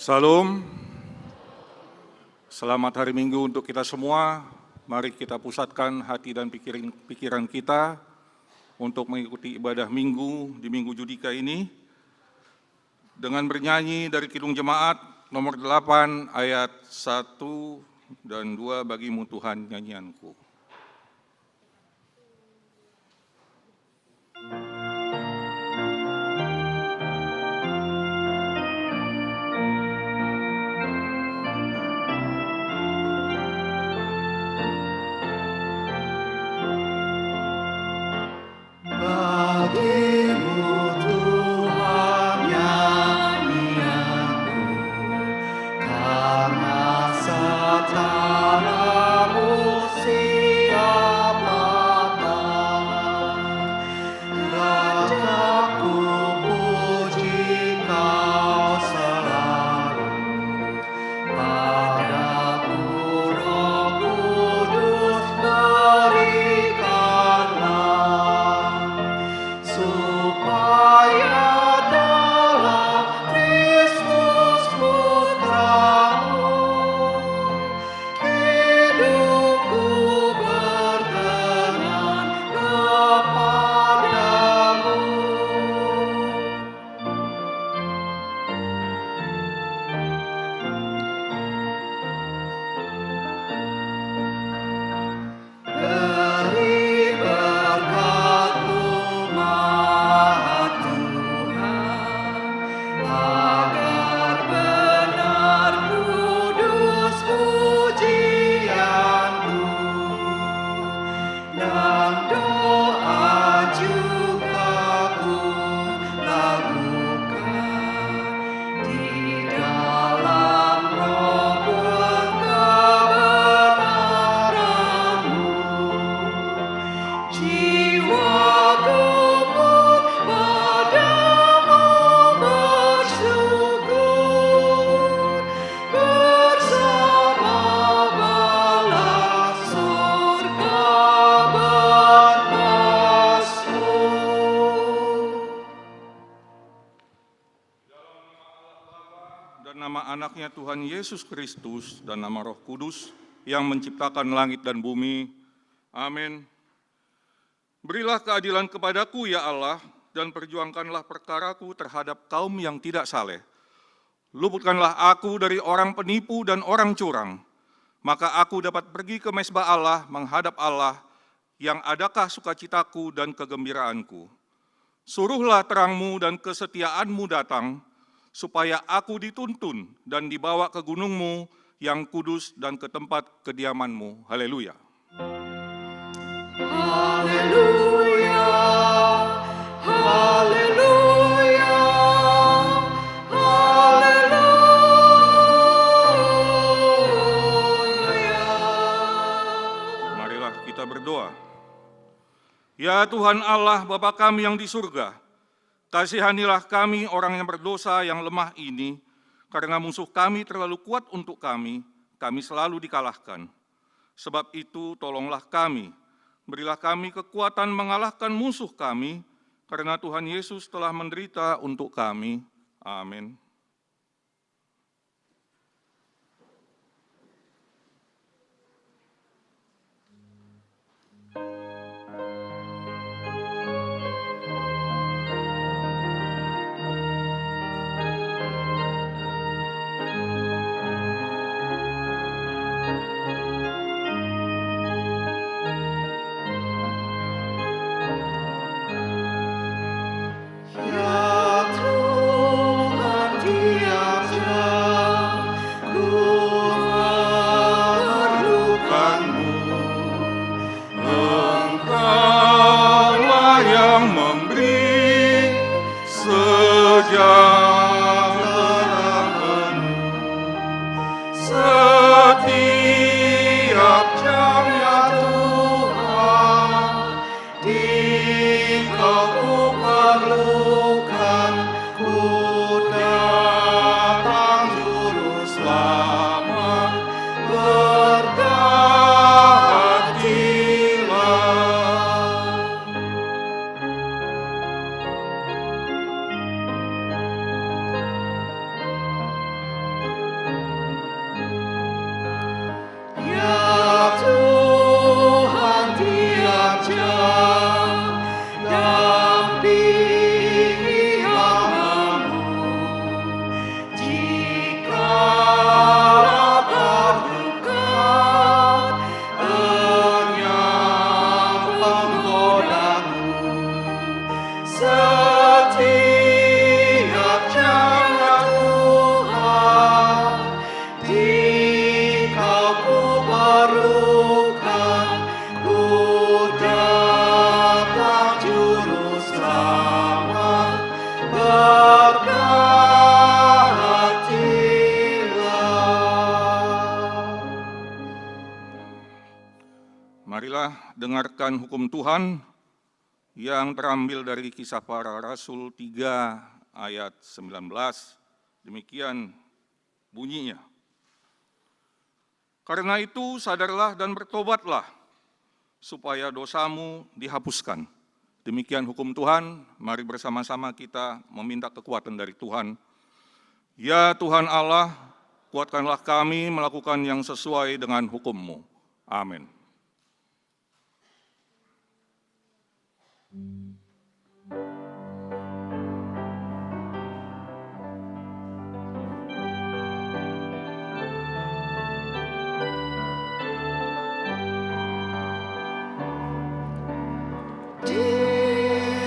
Salam, selamat hari Minggu untuk kita semua. Mari kita pusatkan hati dan pikiran kita untuk mengikuti ibadah Minggu di Minggu Judika ini dengan bernyanyi dari Kidung Jemaat nomor 8 ayat 1 dan 2, Bagimu Tuhan nyanyianku. Anaknya Tuhan Yesus Kristus dan nama Roh Kudus yang menciptakan langit dan bumi. Amin. Berilah keadilan kepadaku ya Allah, dan perjuangkanlah perkaraku terhadap kaum yang tidak saleh. Luputkanlah aku dari orang penipu dan orang curang, maka aku dapat pergi ke mezbah Allah menghadap Allah, yang adakah sukacitaku dan kegembiraanku. Suruhlah terangmu dan kesetiaanmu datang, supaya aku dituntun dan dibawa ke gunungmu yang kudus dan ke tempat kediamanmu. Haleluya. Haleluya, haleluya, haleluya. Marilah kita berdoa. Ya Tuhan Allah Bapa kami yang di surga, kasihanilah kami orang yang berdosa yang lemah ini, karena musuh kami terlalu kuat untuk kami selalu dikalahkan. Sebab itu tolonglah kami, berilah kami kekuatan mengalahkan musuh kami, karena Tuhan Yesus telah menderita untuk kami. Amin. Ya Tuhan, tiap jam ku memerlukan-Mu. Engkaulah yang memberi sejahtera penuh setiap jam, ya Tuhan, Dikau ku perlukan, ku datang juru selamat, berkatilah. Ya Tuhan, tiap jam dampingi hamba-Mu. Jikalau terluka, enyah penggodaku, setiap jam, ya Tuhan, Dikau ku perlukan, ku datang juru selamat, berkatilah. Marilah dengarkan hukum Tuhan yang terambil dari Kisah Para Rasul 3 ayat 19. Demikian bunyinya. Karena itu sadarlah dan bertobatlah, supaya dosamu dihapuskan. Demikian hukum Tuhan, mari bersama-sama kita meminta kekuatan dari Tuhan. Ya Tuhan Allah, kuatkanlah kami melakukan yang sesuai dengan hukum-Mu. Amin. Di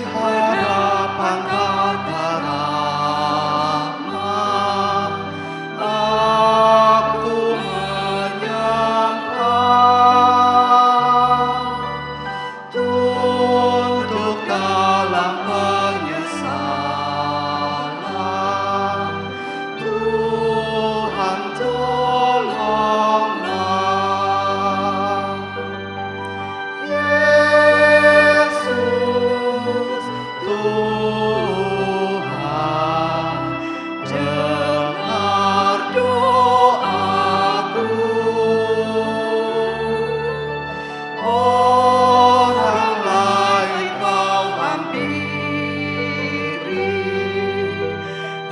hadapan Tata Rahmat, aku menyangka tunduk dalam penyesalan. Tuhan, tolonglah. Yesus, Tuhan, dengar doaku. Orang lain Kau hampiri,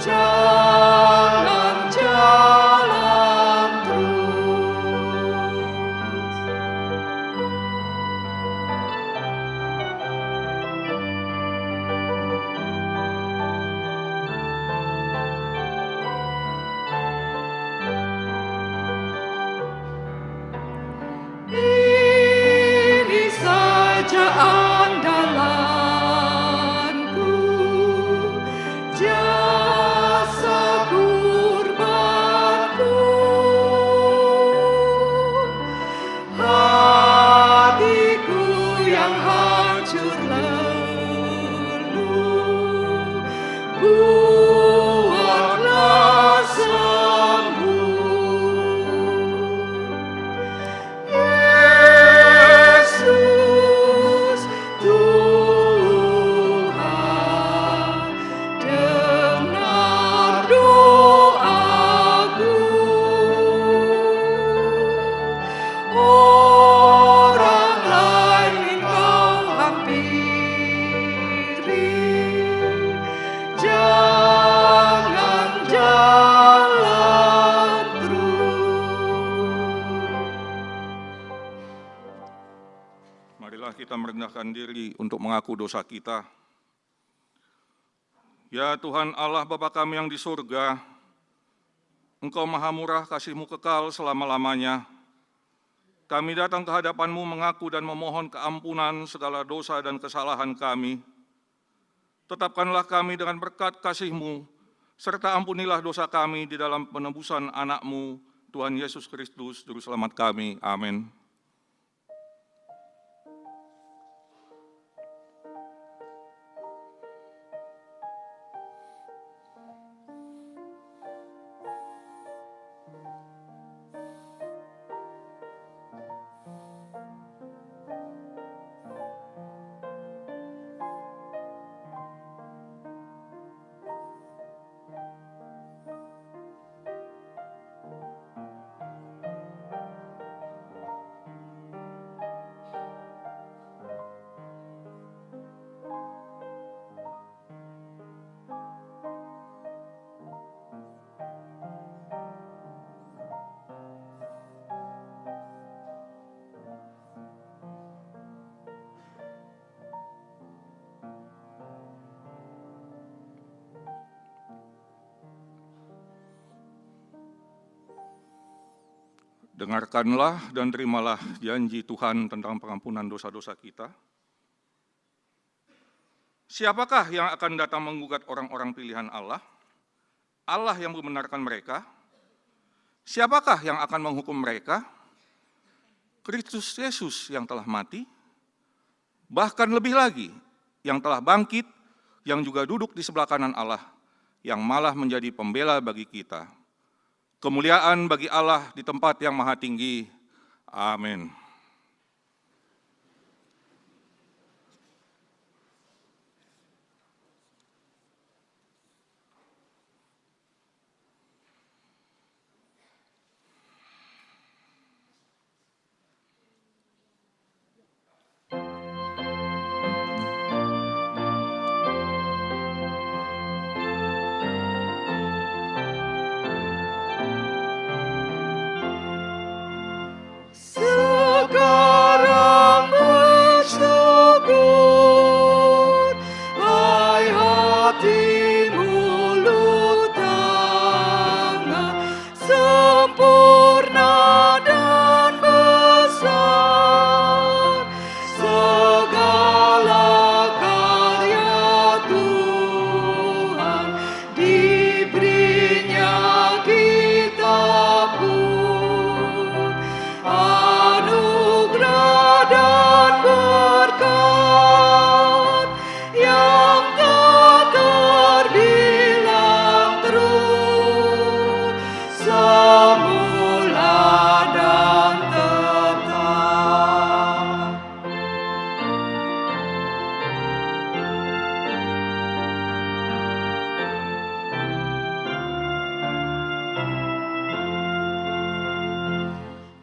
jalan-jalan terus. Ini saja andalanku, jasa kurbanku. Hatiku yang hancur leluh, buatlah sembuh. Yesus, Tuhan. kita merendahkan diri untuk mengaku dosa kita. Ya Tuhan Allah Bapa kami yang di surga, Engkau maha murah, kasih-Mu kekal selama-lamanya. Kami datang ke hadapan-Mu mengaku dan memohon keampunan segala dosa dan kesalahan kami. Tetapkanlah kami dengan berkat kasih-Mu, serta ampunilah dosa kami di dalam penebusan anak-Mu, Tuhan Yesus Kristus, Juru Selamat kami. Amin. Dengarkanlah dan terimalah janji Tuhan tentang pengampunan dosa-dosa kita. Siapakah yang akan datang menggugat orang-orang pilihan Allah? Allah yang membenarkan mereka. Siapakah yang akan menghukum mereka? Kristus Yesus yang telah mati, bahkan lebih lagi, yang telah bangkit, yang juga duduk di sebelah kanan Allah, yang malah menjadi pembela bagi kita. Kemuliaan bagi Allah di tempat yang maha tinggi. Amin. Sekarang bersyukur, hai hati mulut tangan, sempurna dan besar, segala karya Tuhan, diberinya kita pun anugerah dan berkat yang tak terbilang terus, semula dan tetap.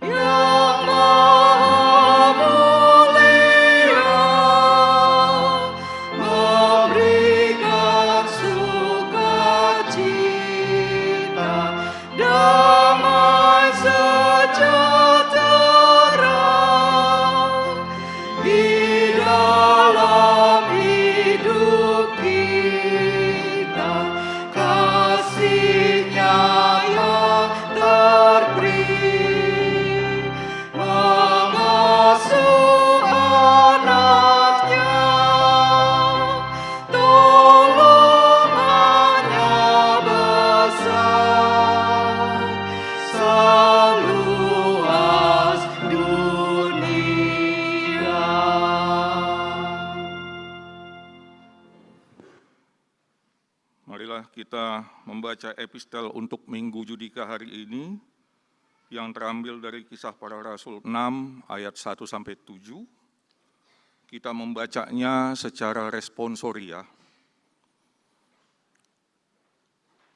Yang Maha Mulia memberikan sukacita, damai sejahtera di dalam hidup kita, kasih-Nya yang terberi, mengasuh anak-Nya, tolongannya besar, seluas dunia. Marilah kita membaca epistel untuk Minggu Judika hari ini, yang terambil dari Kisah Para Rasul 6 ayat 1-7. Kita membacanya secara responsoria.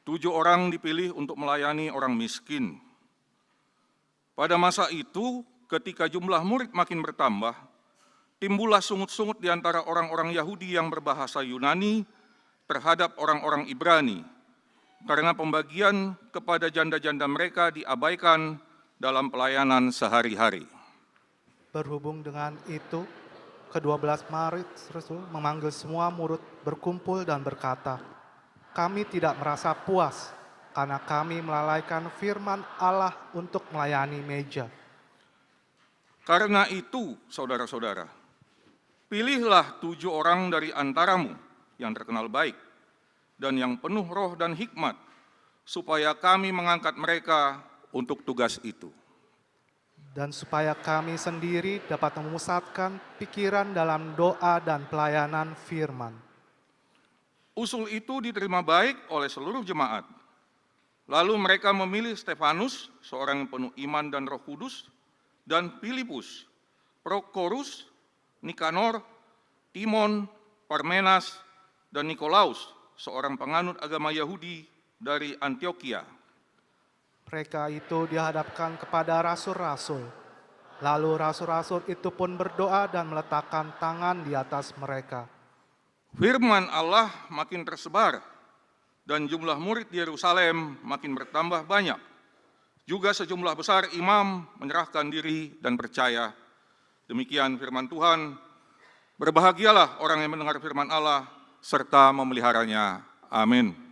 7 orang dipilih untuk melayani orang miskin. Pada masa itu, ketika jumlah murid makin bertambah, timbullah sungut-sungut di antara orang-orang Yahudi yang berbahasa Yunani terhadap orang-orang Ibrani, karena pembagian kepada janda-janda mereka diabaikan dalam pelayanan sehari-hari. Berhubung dengan itu, ke-12 Maret Rasul memanggil semua murid berkumpul dan berkata, "Kami tidak merasa puas karena kami melalaikan firman Allah untuk melayani meja. Karena itu, saudara-saudara, pilihlah 7 orang dari antaramu yang terkenal baik dan yang penuh roh dan hikmat, supaya kami mengangkat mereka untuk tugas itu. Dan supaya kami sendiri dapat memusatkan pikiran dalam doa dan pelayanan firman." Usul itu diterima baik oleh seluruh jemaat. Lalu mereka memilih Stefanus, seorang yang penuh iman dan Roh Kudus, dan Filipus, Prokorus, Nikanor, Timon, Parmenas, dan Nikolaus, seorang penganut agama Yahudi dari Antioquia. Mereka itu dihadapkan kepada rasul-rasul. Lalu rasul-rasul itu pun berdoa dan meletakkan tangan di atas mereka. Firman Allah makin tersebar, dan jumlah murid di Yerusalem makin bertambah banyak. Juga sejumlah besar imam menyerahkan diri dan percaya. Demikian firman Tuhan. Berbahagialah orang yang mendengar firman Allah serta memeliharanya. Amin.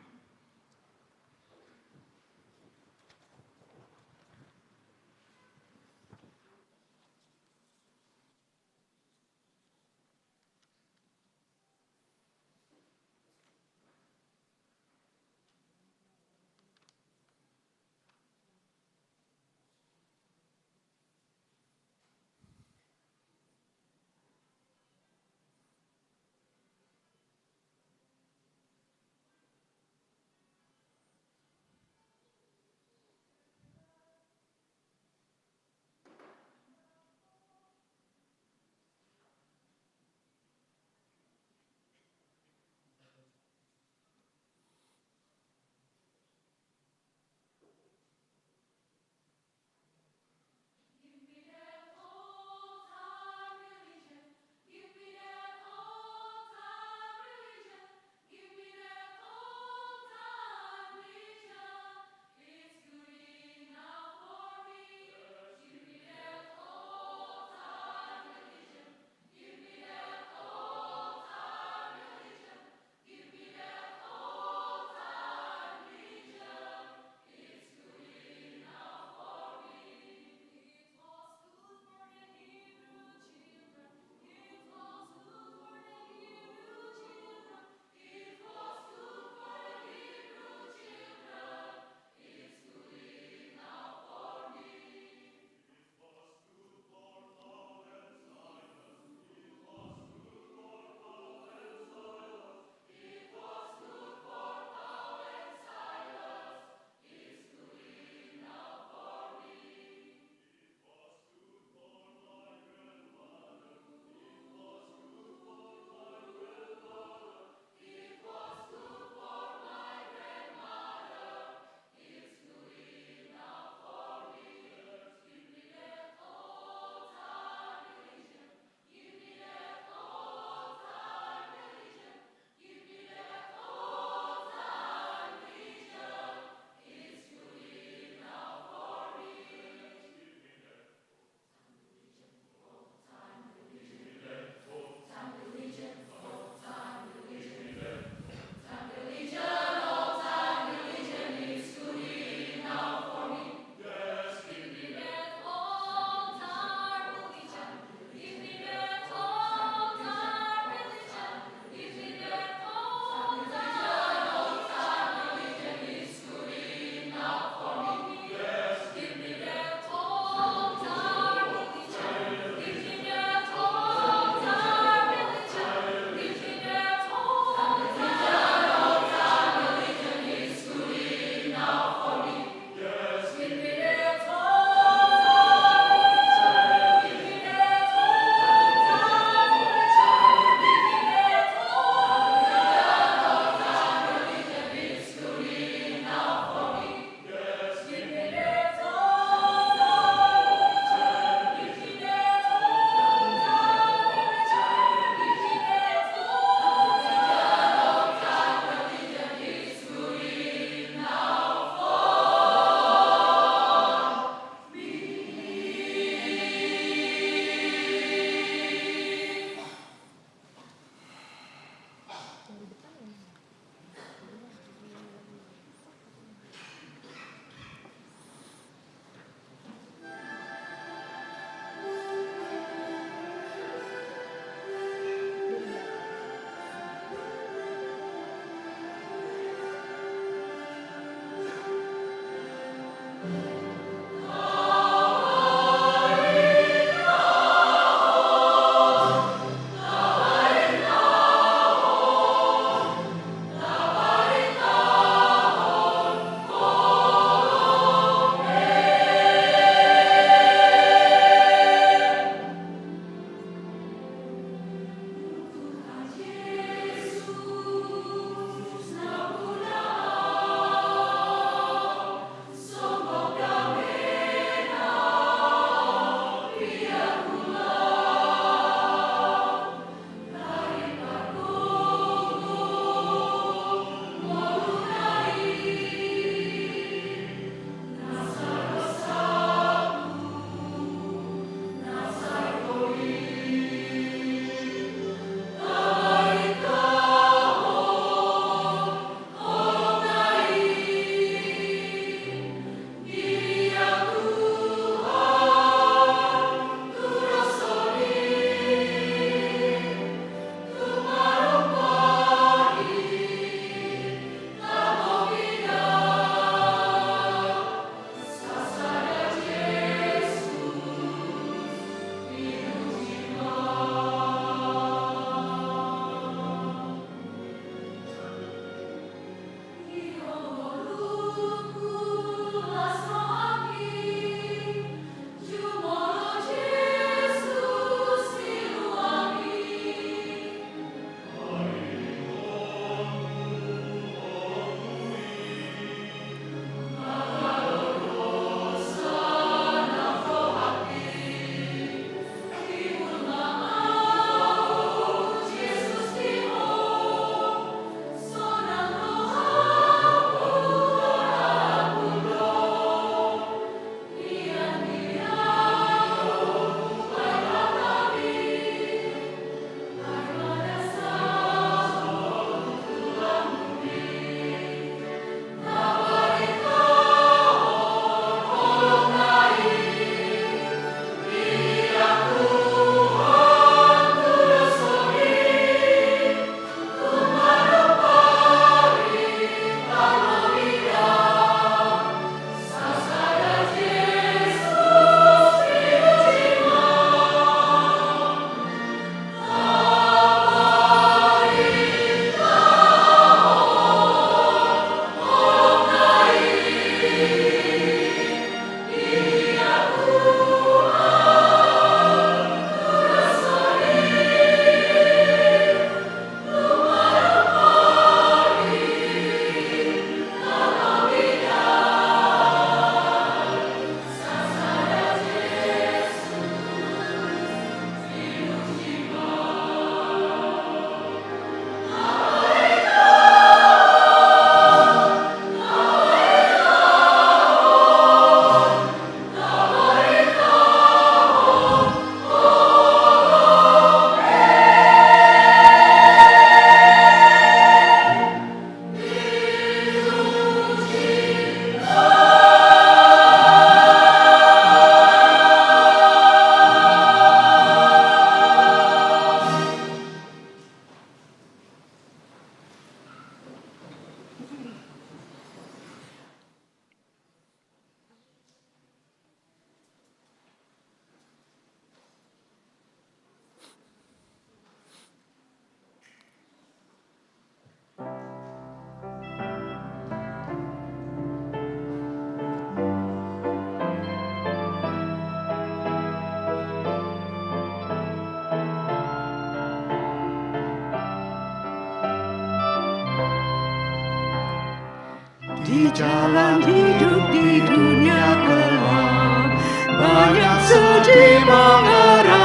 di jalan hidup di dunia gelap, banyak sedih mengerang.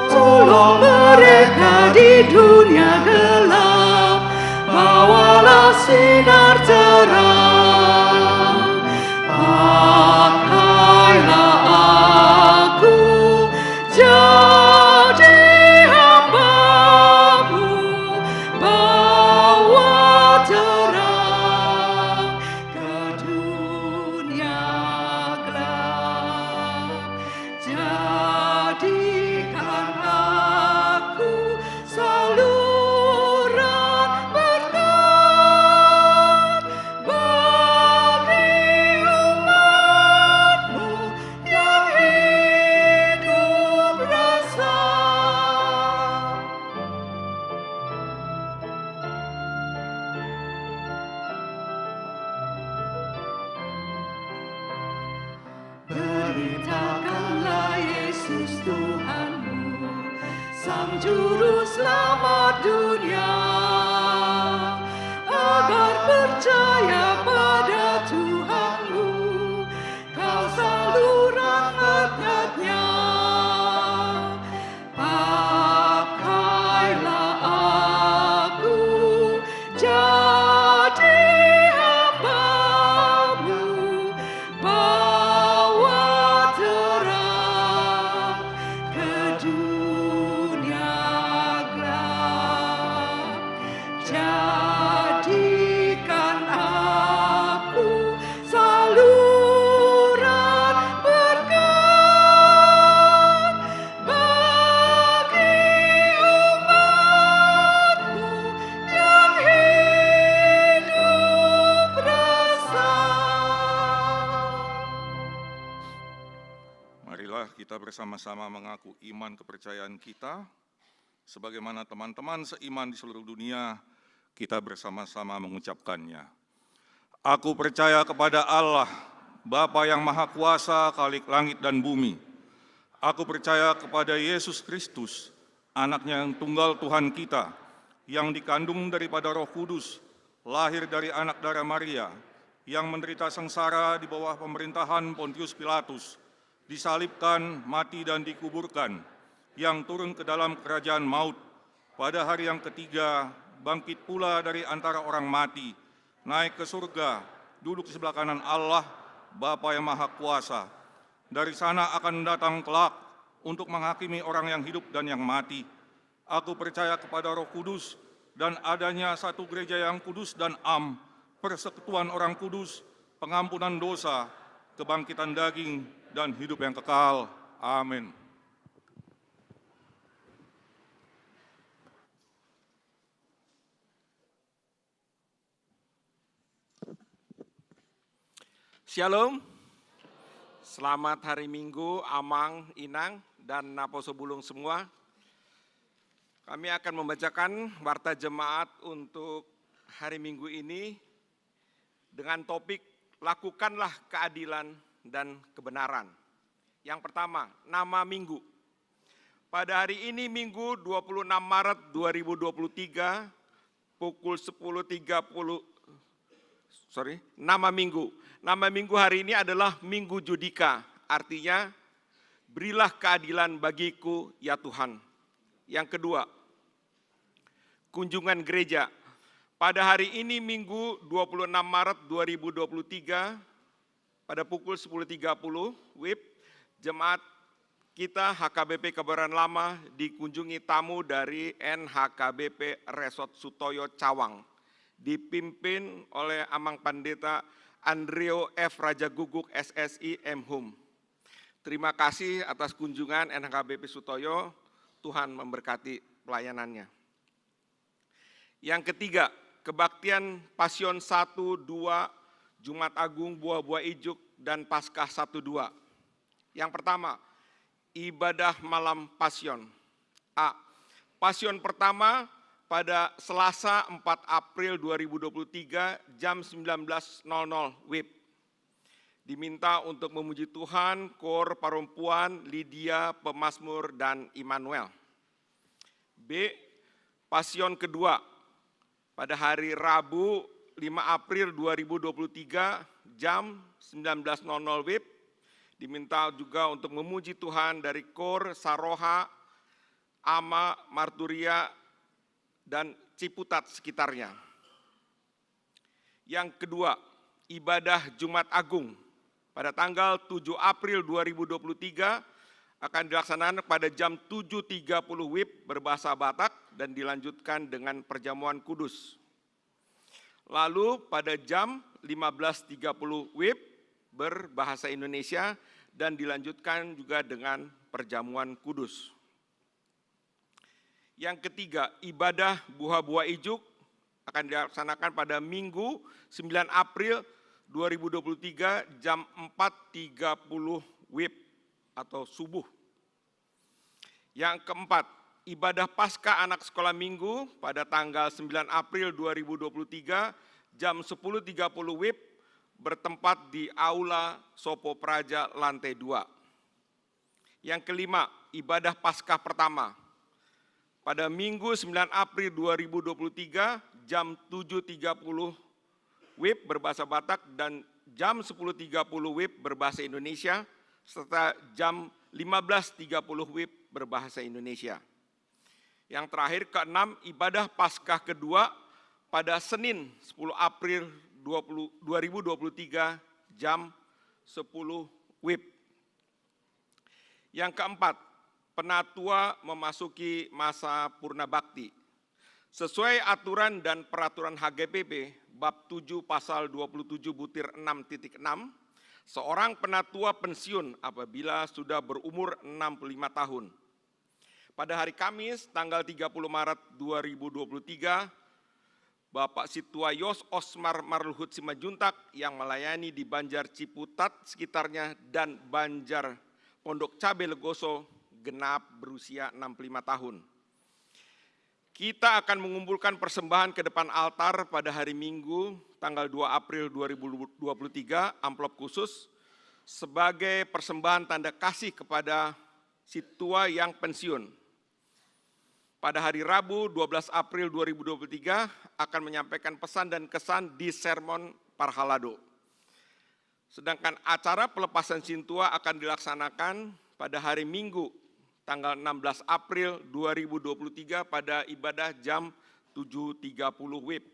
Tolong mereka di dunia gelap, bawalah sinar terang. Pakailah aku jadi hamba-Mu, bawa terang ke dunia gelap. Jadikan aku saluran berkat bagi umat-Mu yang hidup rasa. Beritakanlah Yesus Tuhanmu, Sang Juru Selamat dunia, agar percaya pada Tuhanmu, Kau saluran berkat-Nya. Pakailah aku jadi hamba-Mu, bawa terang ke dunia gelap. Jadikan aku saluran berkat bagi umat-Mu yang hidup rasa. Marilah kita bersama-sama mengaku iman kepercayaan kita, sebagaimana teman-teman seiman di seluruh dunia, kita bersama-sama mengucapkannya. Aku percaya kepada Allah, Bapa yang Maha Kuasa, Khalik langit dan bumi. Aku percaya kepada Yesus Kristus, Anaknya yang tunggal Tuhan kita, yang dikandung daripada Roh Kudus, lahir dari anak darah Maria, yang menderita sengsara di bawah pemerintahan Pontius Pilatus, disalibkan, mati dan dikuburkan, yang turun ke dalam kerajaan maut, pada hari yang ketiga bangkit pula dari antara orang mati, naik ke surga, duduk di sebelah kanan Allah, Bapa yang Maha Kuasa. Dari sana akan datang kelak untuk menghakimi orang yang hidup dan yang mati. Aku percaya kepada Roh Kudus dan adanya satu gereja yang kudus dan am, persekutuan orang kudus, pengampunan dosa, kebangkitan daging, dan hidup yang kekal. Amin. Shalom, selamat hari Minggu, Amang, Inang, dan Naposo Bulung semua. Kami akan membacakan warta jemaat untuk hari Minggu ini dengan topik lakukanlah keadilan dan kebenaran. Yang pertama, nama Minggu. Pada hari ini Minggu 26 Maret 2023 pukul 10.30, nama Minggu. Nama Minggu hari ini adalah Minggu Judika, artinya berilah keadilan bagiku ya Tuhan. Yang kedua, kunjungan gereja. Pada hari ini Minggu 26 Maret 2023 pada pukul 10.30 WIB, jemaat kita HKBP Kebayoran Lama dikunjungi tamu dari NHKBP Resort Sutoyo Cawang, dipimpin oleh Amang Pandeta Andreo F. Raja Guguk SSI M.Hum. Terima kasih atas kunjungan NHKBP Sutoyo, Tuhan memberkati pelayanannya. Yang ketiga, kebaktian Pasion 1, 2, Jumat Agung, Buah-Buah Ijuk, dan Paskah 1, 2. Yang pertama, ibadah malam Pasion. A. Pasion pertama pada Selasa 4 April 2023 jam 19.00 WIB. Diminta untuk memuji Tuhan, Kor Perempuan, Lydia, Pemazmur, dan Immanuel. B. Pasion kedua pada hari Rabu April 2023 jam 19.00 WIB, diminta juga untuk memuji Tuhan dari KOR, Saroha, Ama, Marturia, dan Ciputat sekitarnya. Yang kedua, ibadah Jumat Agung pada tanggal 7 April 2023 akan dilaksanakan pada jam 7.30 WIB berbahasa Batak dan dilanjutkan dengan perjamuan kudus. Lalu pada jam 15.30 WIB berbahasa Indonesia dan dilanjutkan juga dengan perjamuan kudus. Yang ketiga, ibadah buah-buah ijuk akan dilaksanakan pada Minggu 9 April 2023 jam 4.30 WIB atau subuh. Yang keempat, ibadah Paskah anak sekolah minggu pada tanggal 9 April 2023 jam 10.30 WIB bertempat di Aula Sopo Praja lantai 2. Yang kelima, ibadah Paskah pertama pada Minggu 9 April 2023 jam 7.30 WIB berbahasa Batak dan jam 10.30 WIB berbahasa Indonesia serta jam 15.30 WIB berbahasa Indonesia. Yang terakhir keenam, ibadah Paskah kedua pada Senin 10 April 2023 jam 10 WIB. Yang keempat, Penatua memasuki masa purna bakti. Sesuai aturan dan peraturan HGPP bab 7 pasal 27 butir 6.6, seorang penatua pensiun apabila sudah berumur 65 tahun. Pada hari Kamis tanggal 30 Maret 2023, Bapak Situa Yos Osmar Marluhut Simajuntak yang melayani di Banjar Ciputat sekitarnya dan Banjar Pondok Cabe Legoso genap berusia 65 tahun. Kita akan mengumpulkan persembahan ke depan altar pada hari Minggu tanggal 2 April 2023, amplop khusus sebagai persembahan tanda kasih kepada Situa yang pensiun. Pada hari Rabu 12 April 2023 akan menyampaikan pesan dan kesan di Sermon Parhalado. Sedangkan acara pelepasan Sintua akan dilaksanakan pada hari Minggu tanggal 16 April 2023 pada ibadah jam 7.30 WIB.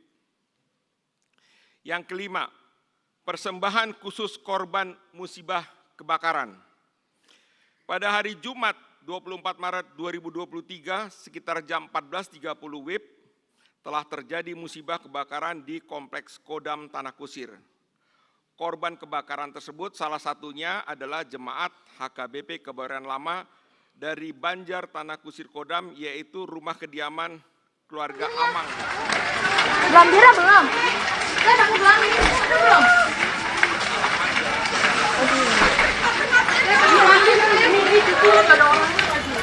Yang kelima, persembahan khusus korban musibah kebakaran. Pada hari Jumat 24 Maret 2023 sekitar jam 14.30 WIB telah terjadi musibah kebakaran di Kompleks Kodam Tanah Kusir. Korban kebakaran tersebut salah satunya adalah jemaat HKBP Kebayoran Lama dari Banjar Tanah Kusir Kodam, yaitu rumah kediaman keluarga Amang. Belum Dira belum? Saya takut belum? Belum. Ini itu ada orangnya lagi.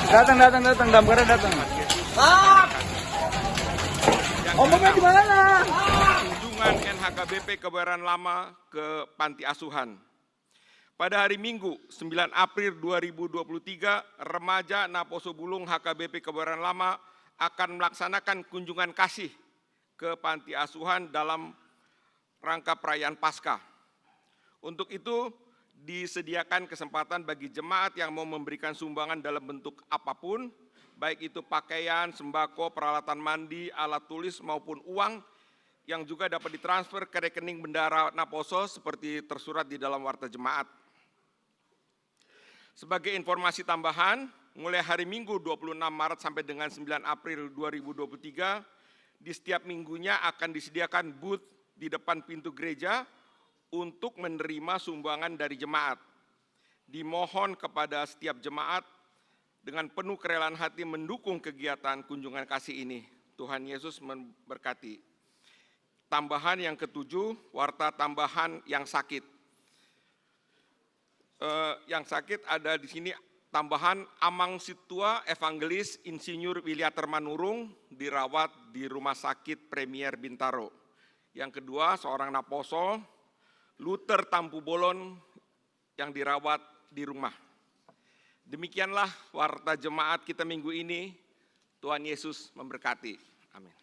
Datang, damkarnya datang. Omongnya di mana? Kunjungan NHKBP Kebayoran Lama ke Panti Asuhan. Pada hari Minggu 9 April 2023, remaja Naposo Bulung HKBP Kebayoran Lama akan melaksanakan kunjungan kasih ke Panti Asuhan dalam rangka perayaan Paskah. Untuk itu disediakan kesempatan bagi jemaat yang mau memberikan sumbangan dalam bentuk apapun, baik itu pakaian, sembako, peralatan mandi, alat tulis maupun uang yang juga dapat ditransfer ke rekening Bendahara Naposo seperti tersurat di dalam warta jemaat. Sebagai informasi tambahan, mulai hari Minggu 26 Maret sampai dengan 9 April 2023, di setiap minggunya akan disediakan booth di depan pintu gereja untuk menerima sumbangan dari jemaat. Dimohon kepada setiap jemaat dengan penuh kerelaan hati mendukung kegiatan kunjungan kasih ini. Tuhan Yesus memberkati. Tambahan yang ketujuh, warta tambahan yang sakit. Yang sakit ada di sini tambahan Amang Situa Evangelis Insinyur Wiliater Manurung dirawat di Rumah Sakit Premier Bintaro. Yang kedua, seorang Naposo Luther Tampu Bolon yang dirawat di rumah. Demikianlah warta jemaat kita minggu ini. Tuhan Yesus memberkati. Amin.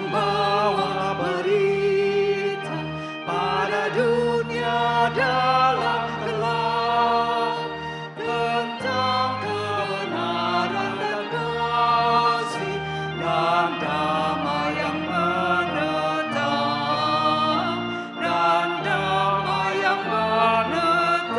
membawa berita pada dunia dalam gelap tentang kebenaran dan kasih dan damai yang menetap dan damai yang menetap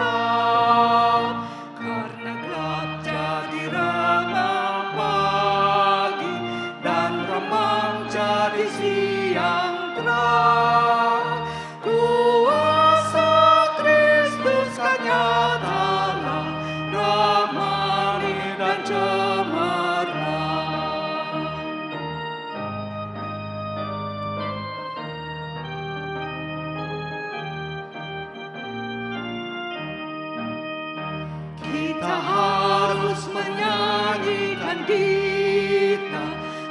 karena gelap jadi remang pagi dan remang jadi siang terang kuasa Kristus kan nyatalah ramai dan cemerlang. Kita harus menyanyikan kita,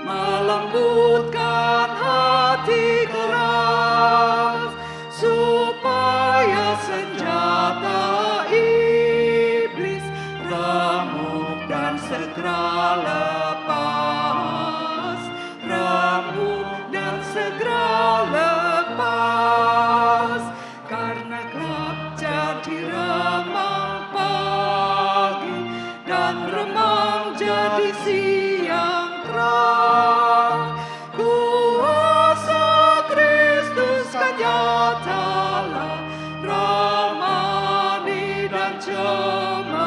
melembutkan hati keras, supaya senjata iblis remuk dan segera lepas, remuk dan segera lepas, karena gelap jadi remang pagi dan remang jadi siang terang. Kuasa Kristus kan nyatalah ramani dan cemerlang.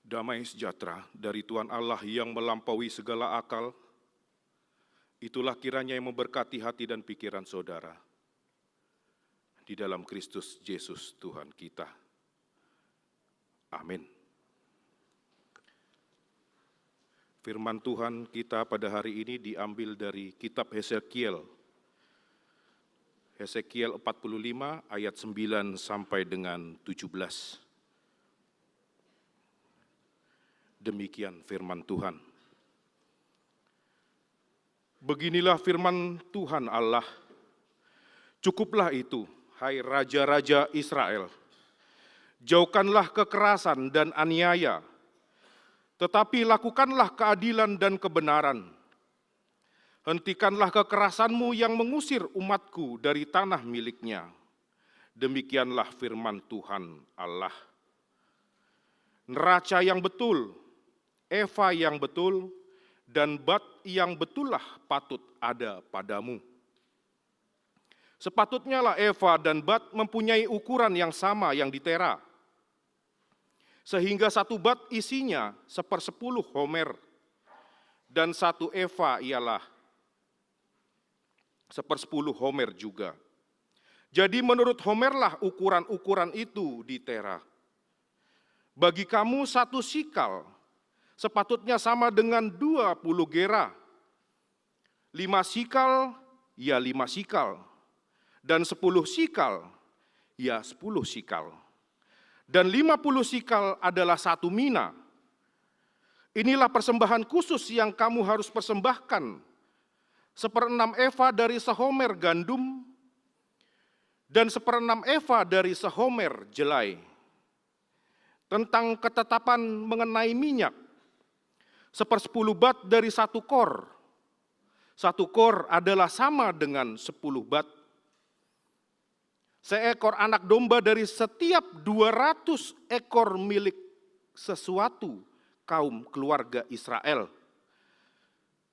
Damai sejahtera dari Tuhan Allah yang melampaui segala akal, itulah kiranya yang memberkati hati dan pikiran saudara. Di dalam Kristus Yesus Tuhan kita. Amin. Firman Tuhan kita pada hari ini diambil dari kitab Hesekiel. Hesekiel 45 ayat 9 sampai dengan 17. Demikian firman Tuhan. Beginilah firman Tuhan Allah. Cukuplah itu, hai raja-raja Israel. Jauhkanlah kekerasan dan aniaya, tetapi lakukanlah keadilan dan kebenaran. Hentikanlah kekerasanmu yang mengusir umatku dari tanah miliknya. Demikianlah firman Tuhan Allah. Neraca yang betul, eva yang betul, dan bat yang betullah patut ada padamu. Sepatutnya lah eva dan bat mempunyai ukuran yang sama yang ditera, sehingga satu bat isinya 1/10 homer, dan satu eva ialah 1/10 homer juga. Jadi menurut homerlah ukuran-ukuran itu ditera. Bagi kamu 1 sikal, sepatutnya sama dengan 20 gera. 5 sikal, ya 5 sikal. Dan 10 sikal, ya 10 sikal. Dan 50 sikal adalah 1 mina. Inilah persembahan khusus yang kamu harus persembahkan. 1/6 eva dari sehomer gandum, dan 1/6 eva dari sehomer jelai. Tentang ketetapan mengenai minyak, 1/10 bat dari 1 kor. 1 kor adalah sama dengan 10 bat. Seekor anak domba dari setiap 200 ekor milik sesuatu kaum keluarga Israel.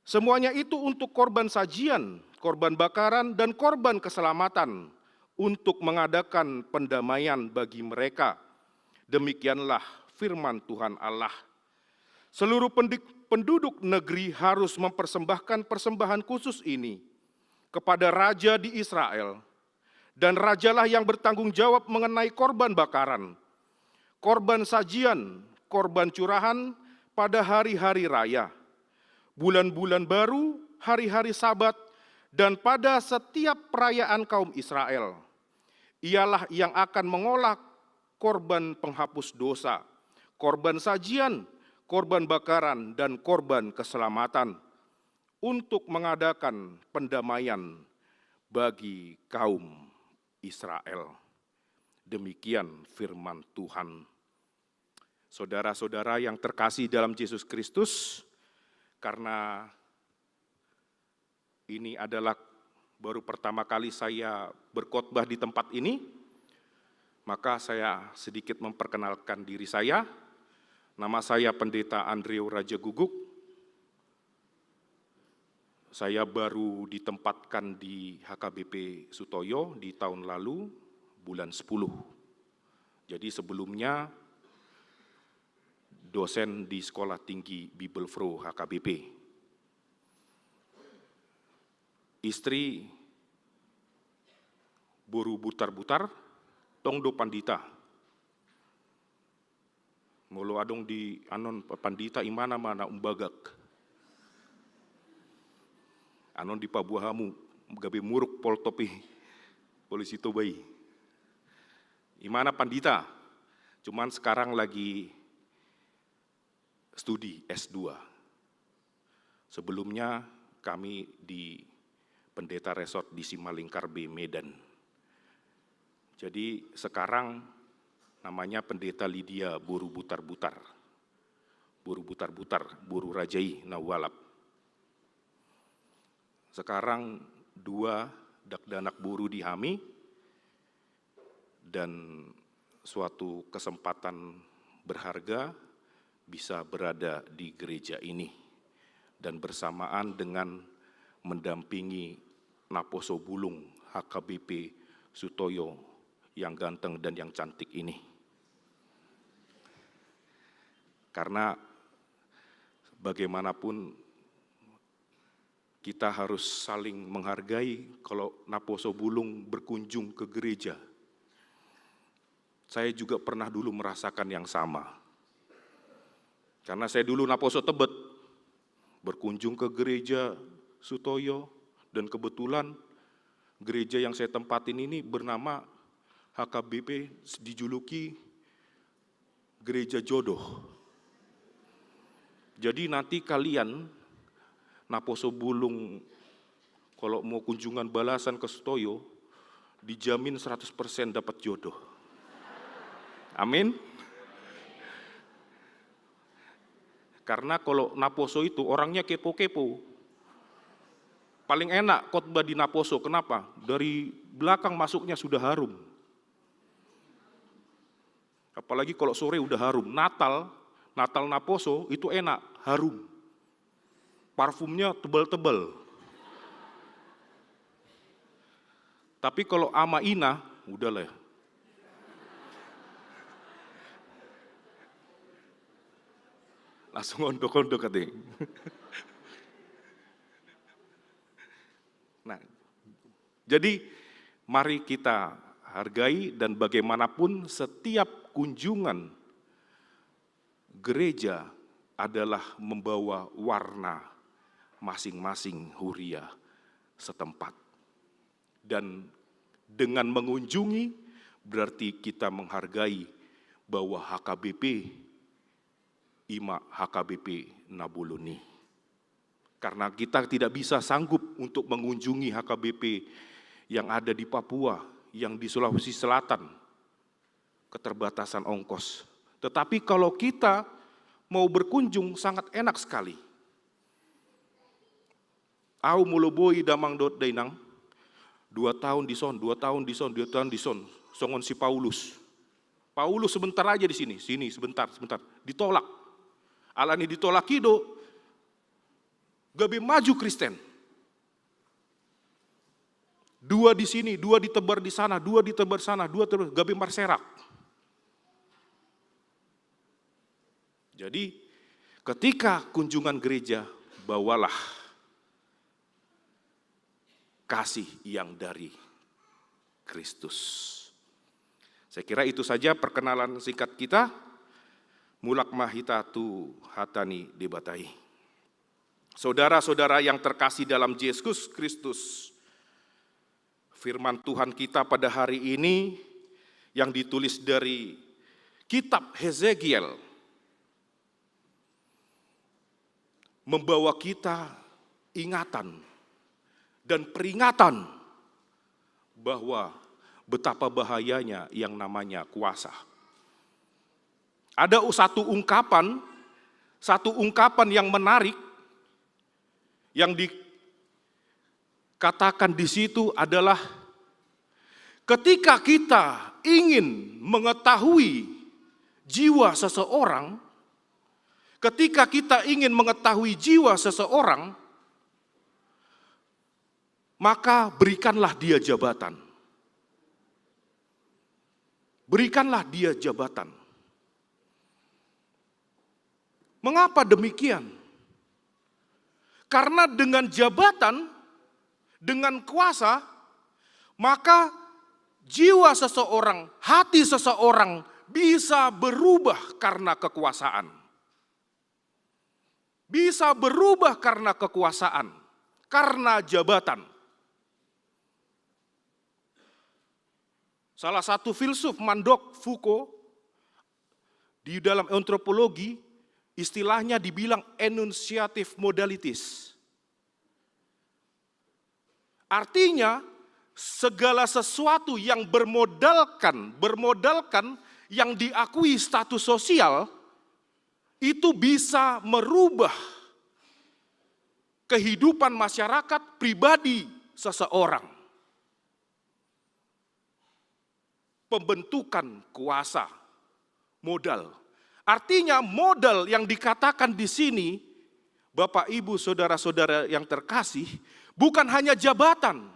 Semuanya itu untuk korban sajian, korban bakaran, dan korban keselamatan, untuk mengadakan pendamaian bagi mereka. Demikianlah firman Tuhan Allah. Seluruh penduduk negeri harus mempersembahkan persembahan khusus ini kepada raja di Israel, dan rajalah yang bertanggung jawab mengenai korban bakaran, korban sajian, korban curahan pada hari-hari raya, bulan-bulan baru, hari-hari Sabat, dan pada setiap perayaan kaum Israel. Ialah yang akan mengolah korban penghapus dosa, korban sajian, korban bakaran, dan korban keselamatan untuk mengadakan pendamaian bagi kaum Israel. Demikian firman Tuhan. Saudara-saudara yang terkasih dalam Yesus Kristus, karena ini adalah baru pertama kali saya berkhotbah di tempat ini, maka saya sedikit memperkenalkan diri saya. Nama saya Pendeta Andreu Raja Guguk. Saya baru ditempatkan di HKBP Sutoyo di tahun lalu, bulan 10. Jadi sebelumnya dosen di Sekolah Tinggi Bibelfro HKBP. Istri buru butar-butar, tongdo pandita. Mulu adong di anon pandita imana-mana umbagak. Anon di pabuahamu, gabe muruk pol topi polisi tobai. Imana pandita, cuman sekarang lagi studi S2. Sebelumnya kami di Pendeta Resort di Simalingkar B, Medan. Jadi sekarang namanya Pendeta Lydia Buru Butar-Butar. Buru Butar-Butar, Buru Rajai Nawalap. Sekarang 2 dakdanak buru dihami, dan suatu kesempatan berharga bisa berada di gereja ini. Dan bersamaan dengan mendampingi Naposo Bulung HKBP Sutoyo yang ganteng dan yang cantik ini. Karena bagaimanapun kita harus saling menghargai kalau Naposo Bulung berkunjung ke gereja. Saya juga pernah dulu merasakan yang sama. Karena saya dulu Naposo Tebet, berkunjung ke gereja Sutoyo, dan kebetulan gereja yang saya tempatin ini bernama HKBP, dijuluki Gereja Jodoh. Jadi nanti kalian, Naposo Bulung, kalau mau kunjungan balasan ke Sutoyo, dijamin 100% dapat jodoh. Amin. Karena kalau Naposo itu orangnya kepo-kepo. Paling enak khotbah di Naposo, kenapa? Dari belakang masuknya sudah harum. Apalagi kalau sore udah harum. Natal Naposo itu enak, harum. Parfumnya tebal-tebal. Tapi kalau ama Ina, udahlah. Langsung ondok-ondok katanya. Nah, jadi mari kita hargai, dan bagaimanapun setiap kunjungan gereja adalah membawa warna masing-masing huria setempat. Dan dengan mengunjungi berarti kita menghargai bahwa HKBP Ima HKBP Nabuluni. Karena kita tidak bisa sanggup untuk mengunjungi HKBP yang ada di Papua, yang di Sulawesi Selatan, keterbatasan ongkos. Tetapi kalau kita mau berkunjung sangat enak sekali. Au muluboi damang dot dainang, 2 tahun di son, 2 tahun di son, 2 tahun di son, songon si Paulus. Paulus sebentar aja di sini sebentar, ditolak. Alani ditolak kido, gabe maju Kristen. 2 di sini, 2 ditebar di sana, 2 ditebar sana, 2 terus gabe marserak. Jadi ketika kunjungan gereja, bawalah kasih yang dari Kristus. Saya kira itu saja perkenalan singkat kita. Mulak mahita tu hatani debatai. Saudara-saudara yang terkasih dalam Yesus Kristus, firman Tuhan kita pada hari ini yang ditulis dari kitab Hezekiel membawa kita ingatan dan peringatan bahwa betapa bahayanya yang namanya kuasa. Ada satu ungkapan yang menarik yang dikatakan di situ adalah ketika kita ingin mengetahui jiwa seseorang, maka berikanlah dia jabatan. Berikanlah dia jabatan. Mengapa demikian? Karena dengan jabatan, dengan kuasa, maka jiwa seseorang, hati seseorang bisa berubah karena kekuasaan. Bisa berubah karena kekuasaan, karena jabatan. Salah satu filsuf Mandok Foucault di dalam antropologi istilahnya dibilang enunciative modalities. Artinya segala sesuatu yang bermodalkan yang diakui status sosial itu bisa merubah kehidupan masyarakat pribadi seseorang. Pembentukan kuasa, modal. Artinya modal yang dikatakan di sini, Bapak Ibu saudara-saudara yang terkasih, bukan hanya jabatan,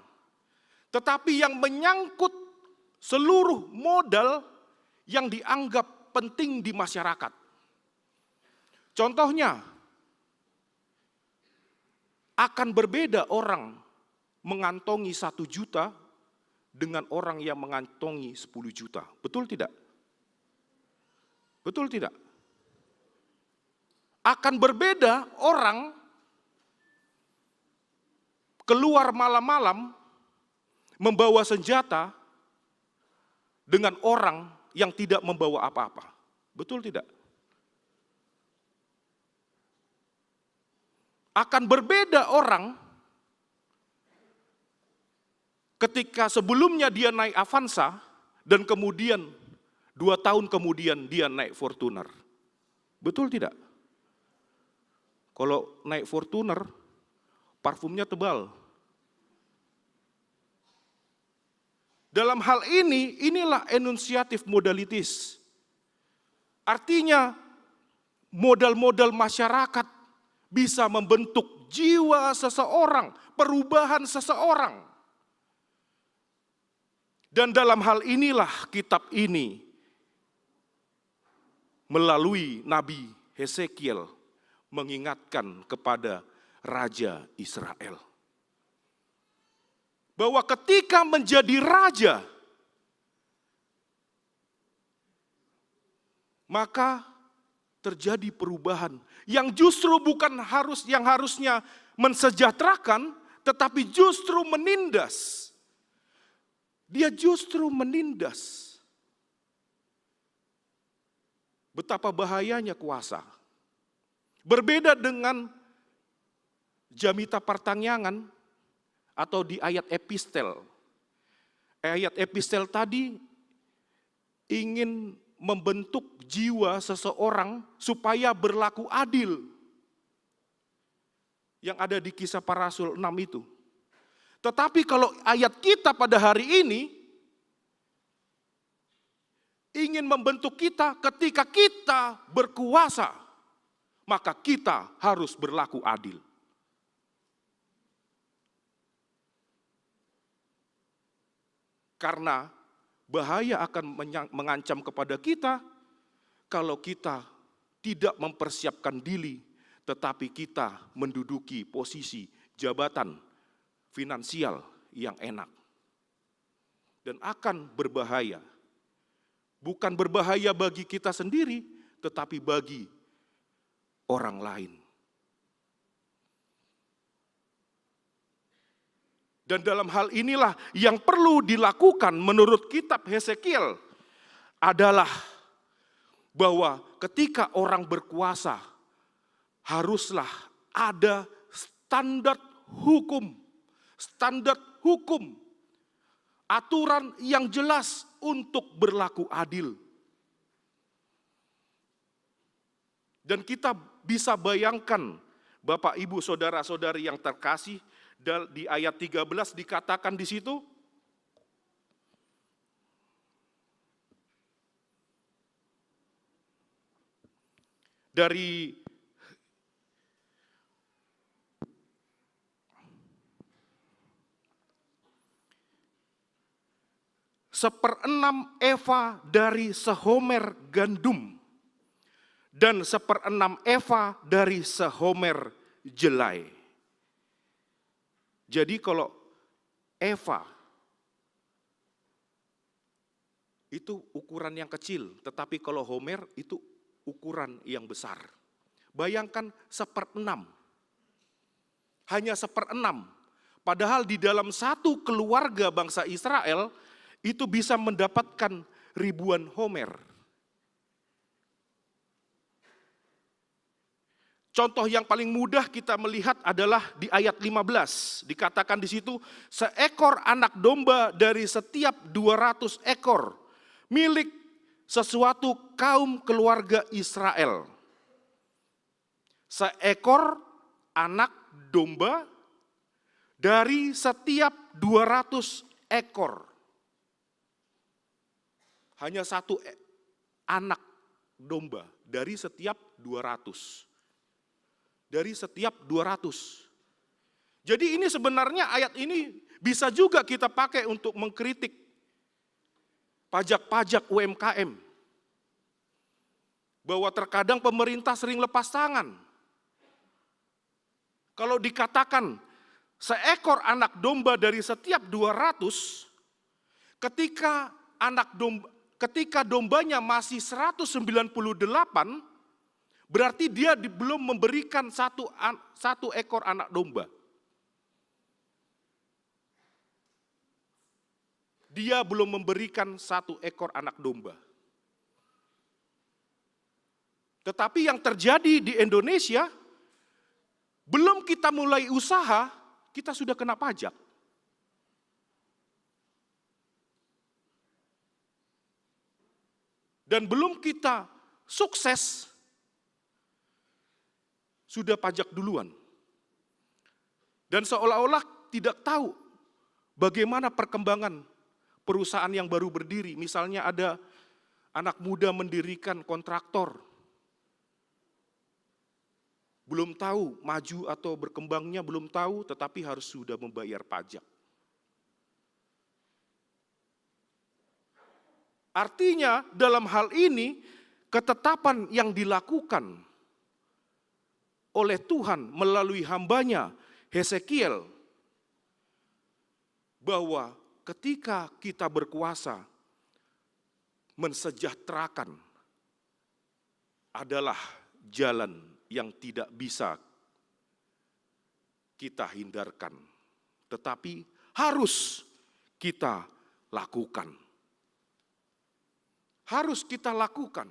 tetapi yang menyangkut seluruh modal yang dianggap penting di masyarakat. Contohnya, akan berbeda orang mengantongi 1 juta dengan orang yang mengantongi 10 juta. Betul tidak? Betul tidak? Akan berbeda orang keluar malam-malam membawa senjata dengan orang yang tidak membawa apa-apa. Betul tidak? Akan berbeda orang ketika sebelumnya dia naik Avanza dan kemudian 2 tahun kemudian dia naik Fortuner. Betul tidak? Kalau naik Fortuner, parfumnya tebal. Dalam hal ini, inilah enunciative modalities. Artinya, modal-modal masyarakat bisa membentuk jiwa seseorang, perubahan seseorang. Dan dalam hal inilah kitab ini melalui Nabi Hezekiel mengingatkan kepada Raja Israel. Bahwa ketika menjadi raja, maka terjadi perubahan yang justru bukan yang harusnya mensejahterakan, tetapi justru menindas. Dia justru menindas. Betapa bahayanya kuasa. Berbeda dengan Jamita Partanyangan atau di ayat epistel. Ayat epistel tadi ingin membentuk jiwa seseorang supaya berlaku adil. Yang ada di Kisah Para Rasul 6 itu. Tetapi kalau ayat kita pada hari ini ingin membentuk kita ketika kita berkuasa, maka kita harus berlaku adil. Karena bahaya akan mengancam kepada kita kalau kita tidak mempersiapkan diri, tetapi kita menduduki posisi jabatan finansial yang enak. Dan akan berbahaya. Bukan berbahaya bagi kita sendiri, tetapi bagi orang lain. Dan dalam hal inilah yang perlu dilakukan menurut kitab Hezekiel adalah bahwa ketika orang berkuasa haruslah ada standar hukum, aturan yang jelas untuk berlaku adil. Dan kita bisa bayangkan, Bapak, Ibu, saudara-saudari yang terkasih, di ayat 13 dikatakan di situ, dari seperenam eva dari sehomer gandum dan seperenam eva dari sehomer jelai. Jadi kalau eva itu ukuran yang kecil, tetapi kalau homer itu ukuran yang besar. Bayangkan seperenam, hanya seperenam. Padahal di dalam satu keluarga bangsa Israel itu bisa mendapatkan ribuan homer. Contoh yang paling mudah kita melihat adalah di ayat 15. Dikatakan di situ, seekor anak domba dari setiap 200 ekor milik sesuatu kaum keluarga Israel. Seekor anak domba dari setiap 200 ekor. Hanya satu anak domba dari setiap 200. Dari setiap 200. Jadi ini sebenarnya ayat ini bisa juga kita pakai untuk mengkritik pajak-pajak UMKM. Bahwa terkadang pemerintah sering lepas tangan. Kalau dikatakan seekor anak domba dari setiap 200, ketika dombanya masih 198, berarti dia belum memberikan satu ekor anak domba. Dia belum memberikan satu ekor anak domba. Tetapi yang terjadi di Indonesia, belum kita mulai usaha, kita sudah kena pajak. Dan belum kita sukses, sudah pajak duluan. Dan seolah-olah tidak tahu bagaimana perkembangan perusahaan yang baru berdiri. Misalnya ada anak muda mendirikan kontraktor. Belum tahu maju atau berkembangnya, belum tahu, tetapi harus sudah membayar pajak. Artinya dalam hal ini ketetapan yang dilakukan oleh Tuhan melalui hambanya Hesekiel, bahwa ketika kita berkuasa, mensejahterakan adalah jalan yang tidak bisa kita hindarkan, tetapi harus kita lakukan. Harus kita lakukan.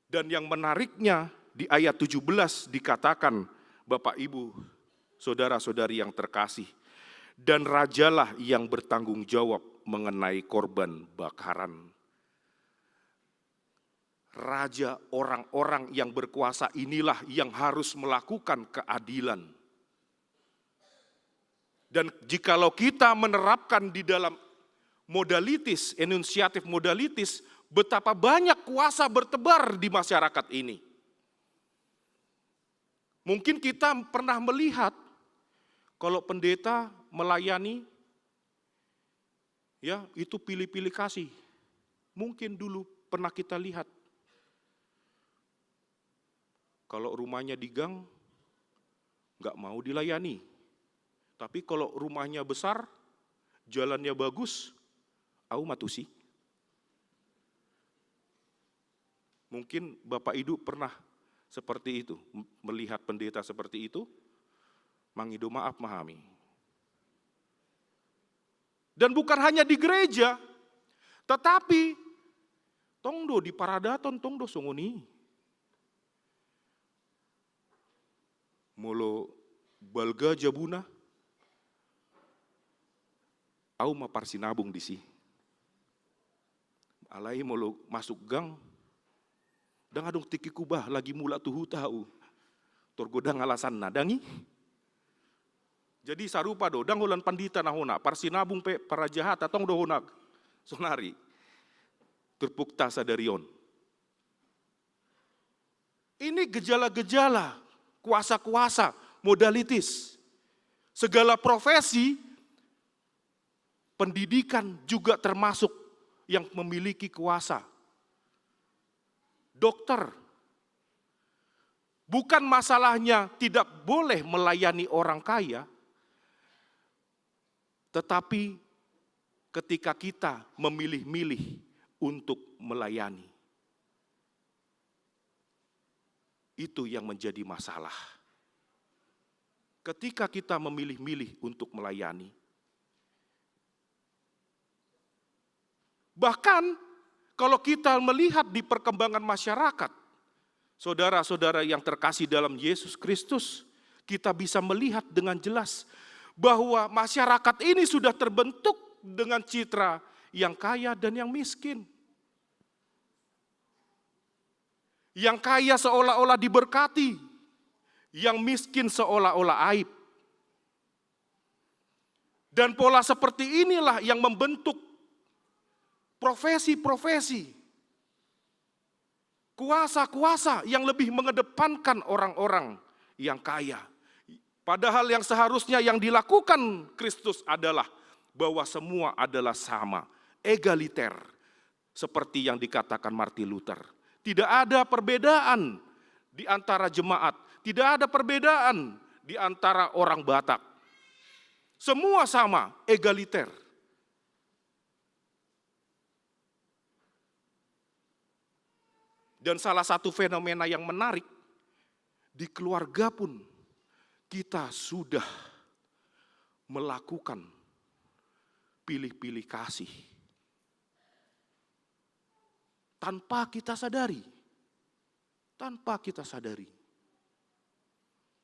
Dan yang menariknya di ayat 17 dikatakan, Bapak Ibu, saudara-saudari yang terkasih, dan rajalah yang bertanggung jawab mengenai korban bakaran. Raja, orang-orang yang berkuasa inilah yang harus melakukan keadilan. Dan jikalau kita menerapkan di dalam modalitis, enunciatif modalitis, betapa banyak kuasa bertebar di masyarakat ini. Mungkin kita pernah melihat kalau pendeta melayani, ya itu pilih-pilih kasih. Mungkin dulu pernah kita lihat. Kalau rumahnya di gang, nggak mau dilayani. Tapi kalau rumahnya besar, jalannya bagus, au matusi. Mungkin Bapak Ibu pernah seperti itu, melihat pendeta seperti itu, mangido maaf memahami. Dan bukan hanya di gereja, Tetapi tongdo di paradaton tongdo songoni. Molo balga jabuna au maparsinabung di si. Alai molo masuk gang, dang adong tiki kubah lagi mula tuh tahu. Torgodang alasan nadangi. Jadi sarupa do, dang ulan pandita nahona, parsinabung pe para jahat atong do honak. Sonari. Terpukta sadarion. Ini gejala-gejala, kuasa-kuasa, modalitis. Segala profesi, pendidikan juga termasuk yang memiliki kuasa. Dokter, bukan masalahnya tidak boleh melayani orang kaya, tetapi ketika kita memilih-milih untuk melayani, itu yang menjadi masalah. Ketika kita memilih-milih untuk melayani, bahkan kalau kita melihat di perkembangan masyarakat, saudara-saudara yang terkasih dalam Yesus Kristus, kita bisa melihat dengan jelas bahwa masyarakat ini sudah terbentuk dengan citra yang kaya dan yang miskin. Yang kaya seolah-olah diberkati, yang miskin seolah-olah aib. Dan pola seperti inilah yang membentuk profesi-profesi, kuasa-kuasa yang lebih mengedepankan orang-orang yang kaya. Padahal yang seharusnya yang dilakukan Kristus adalah bahwa semua adalah sama, egaliter. Seperti yang dikatakan Martin Luther. Tidak ada perbedaan di antara jemaat, tidak ada perbedaan di antara orang Batak. Semua sama, egaliter. Dan salah satu fenomena yang menarik, di keluarga pun kita sudah melakukan pilih-pilih kasih. Tanpa kita sadari. Tanpa kita sadari.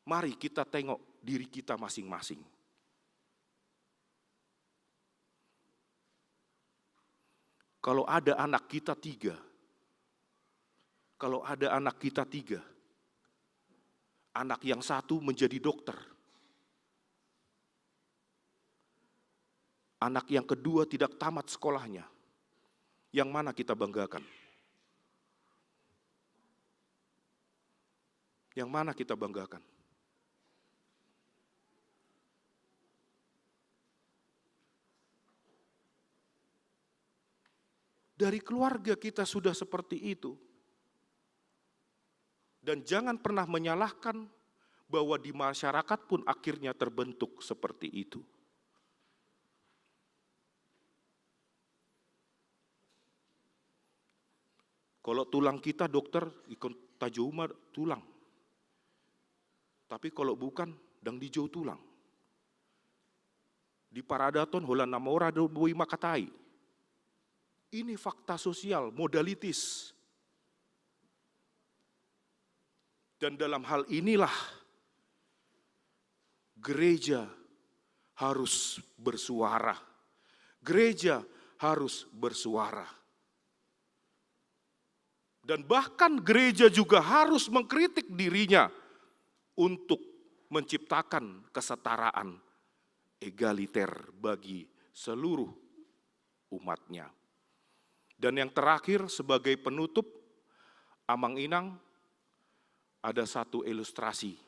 Mari kita tengok diri kita masing-masing. Kalau ada anak kita 3, kalau ada anak kita 3, anak yang 1 menjadi dokter, anak yang kedua tidak tamat sekolahnya, yang mana kita banggakan? Yang mana kita banggakan? Dari keluarga kita sudah seperti itu. Dan jangan pernah menyalahkan bahwa di masyarakat pun akhirnya terbentuk seperti itu. Kalau tulang kita dokter, ikon tajuma tulang. Tapi kalau bukan, dang dijau tulang. Di paradaton hola namora do bui makatai. Ini fakta sosial, modalitis. Dan dalam hal inilah gereja harus bersuara. Gereja harus bersuara. Dan bahkan gereja juga harus mengkritik dirinya untuk menciptakan kesetaraan egaliter bagi seluruh umatnya. Dan yang terakhir sebagai penutup, Amang Inang, ada satu ilustrasi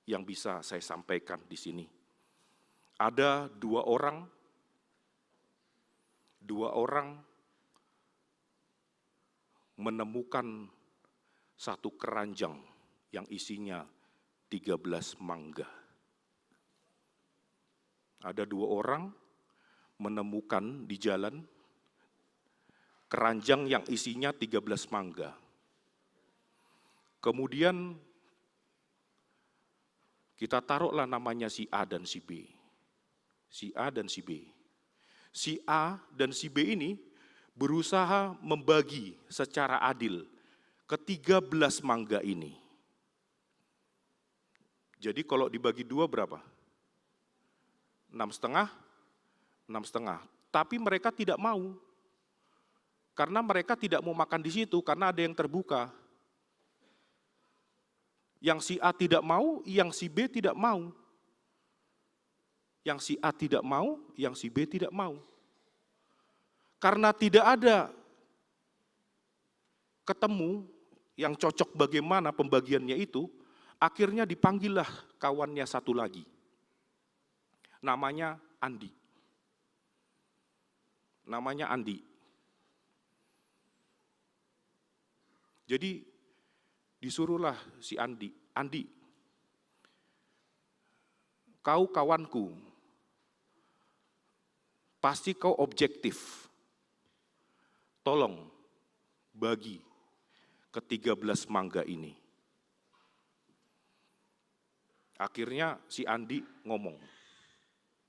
yang bisa saya sampaikan di sini. Ada dua orang menemukan satu keranjang yang isinya 13 mangga. Ada 2 orang menemukan di jalan keranjang yang isinya 13 mangga. Kemudian kita taruhlah namanya si A dan si B. Si A dan si B. Si A dan si B ini berusaha membagi secara adil ke-13 mangga ini. Jadi kalau dibagi 2 berapa? 6,5? 6,5. Tapi mereka tidak mau. Karena mereka tidak mau makan di situ, karena ada yang terbuka. Yang si A tidak mau, yang si B tidak mau. Yang si A tidak mau, yang si B tidak mau. Karena tidak ada ketemu yang cocok bagaimana pembagiannya itu, akhirnya dipanggillah kawannya satu lagi. Namanya Andi. Namanya Andi. Jadi disuruhlah si Andi, Andi, kau kawanku, pasti kau objektif. Tolong bagi ke-13 mangga ini. Akhirnya si Andi ngomong,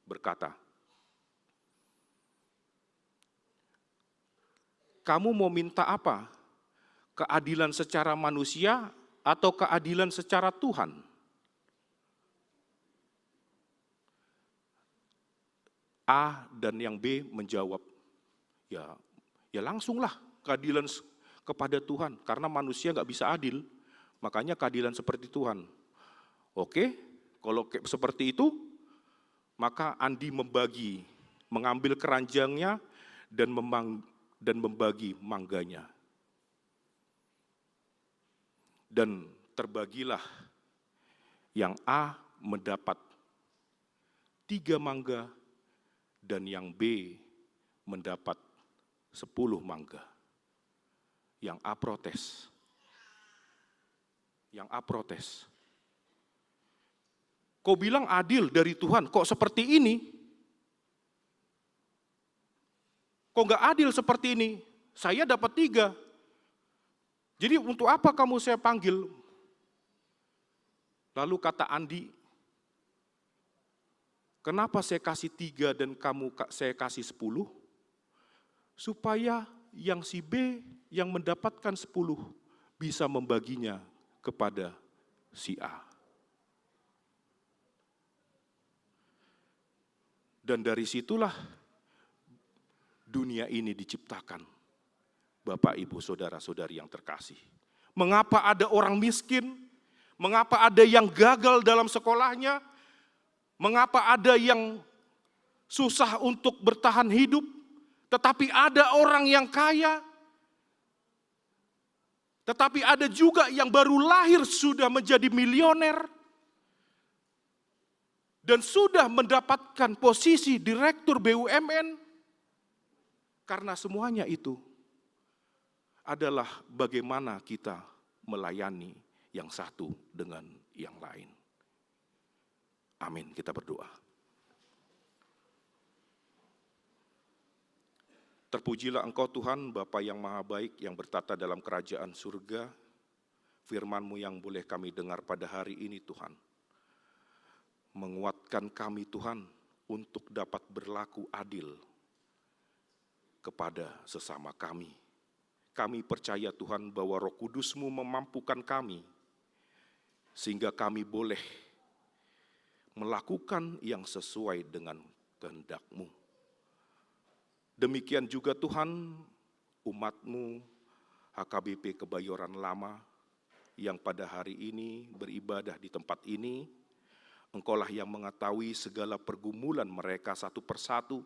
berkata, kamu mau minta apa? Keadilan secara manusia atau keadilan secara Tuhan? A dan yang B menjawab, ya langsunglah keadilan kepada Tuhan, karena manusia nggak bisa adil, makanya keadilan seperti Tuhan. Oke, kalau seperti itu, maka Andi mengambil keranjangnya dan membagi mangganya. Dan terbagilah yang A mendapat 3 mangga dan yang B mendapat 10 mangga. Yang A protes. Yang A protes. Kau bilang adil dari Tuhan, kok seperti ini? Kok nggak adil seperti ini? Saya dapat 3. Jadi untuk apa kamu saya panggil? Lalu kata Andi, kenapa saya kasih 3 dan saya kasih 10? Supaya yang si B yang mendapatkan 10 bisa membaginya kepada si A. Dan dari situlah dunia ini diciptakan. Bapak, Ibu, Saudara-saudari yang terkasih. Mengapa ada orang miskin? Mengapa ada yang gagal dalam sekolahnya? Mengapa ada yang susah untuk bertahan hidup? Tetapi ada orang yang kaya? Tetapi ada juga yang baru lahir sudah menjadi milioner? Dan sudah mendapatkan posisi direktur BUMN? Karena semuanya itu adalah bagaimana kita melayani yang satu dengan yang lain. Amin, kita berdoa. Terpujilah Engkau Tuhan, Bapa yang Maha Baik yang bertata dalam kerajaan surga, firman-Mu yang boleh kami dengar pada hari ini Tuhan. Menguatkan kami Tuhan untuk dapat berlaku adil kepada sesama kami. Kami percaya Tuhan bahwa Roh Kudus-Mu memampukan kami, sehingga kami boleh melakukan yang sesuai dengan kehendak-Mu. Demikian juga Tuhan, umat-Mu, HKBP Kebayoran Lama, yang pada hari ini beribadah di tempat ini, Engkaulah yang mengetahui segala pergumulan mereka satu persatu.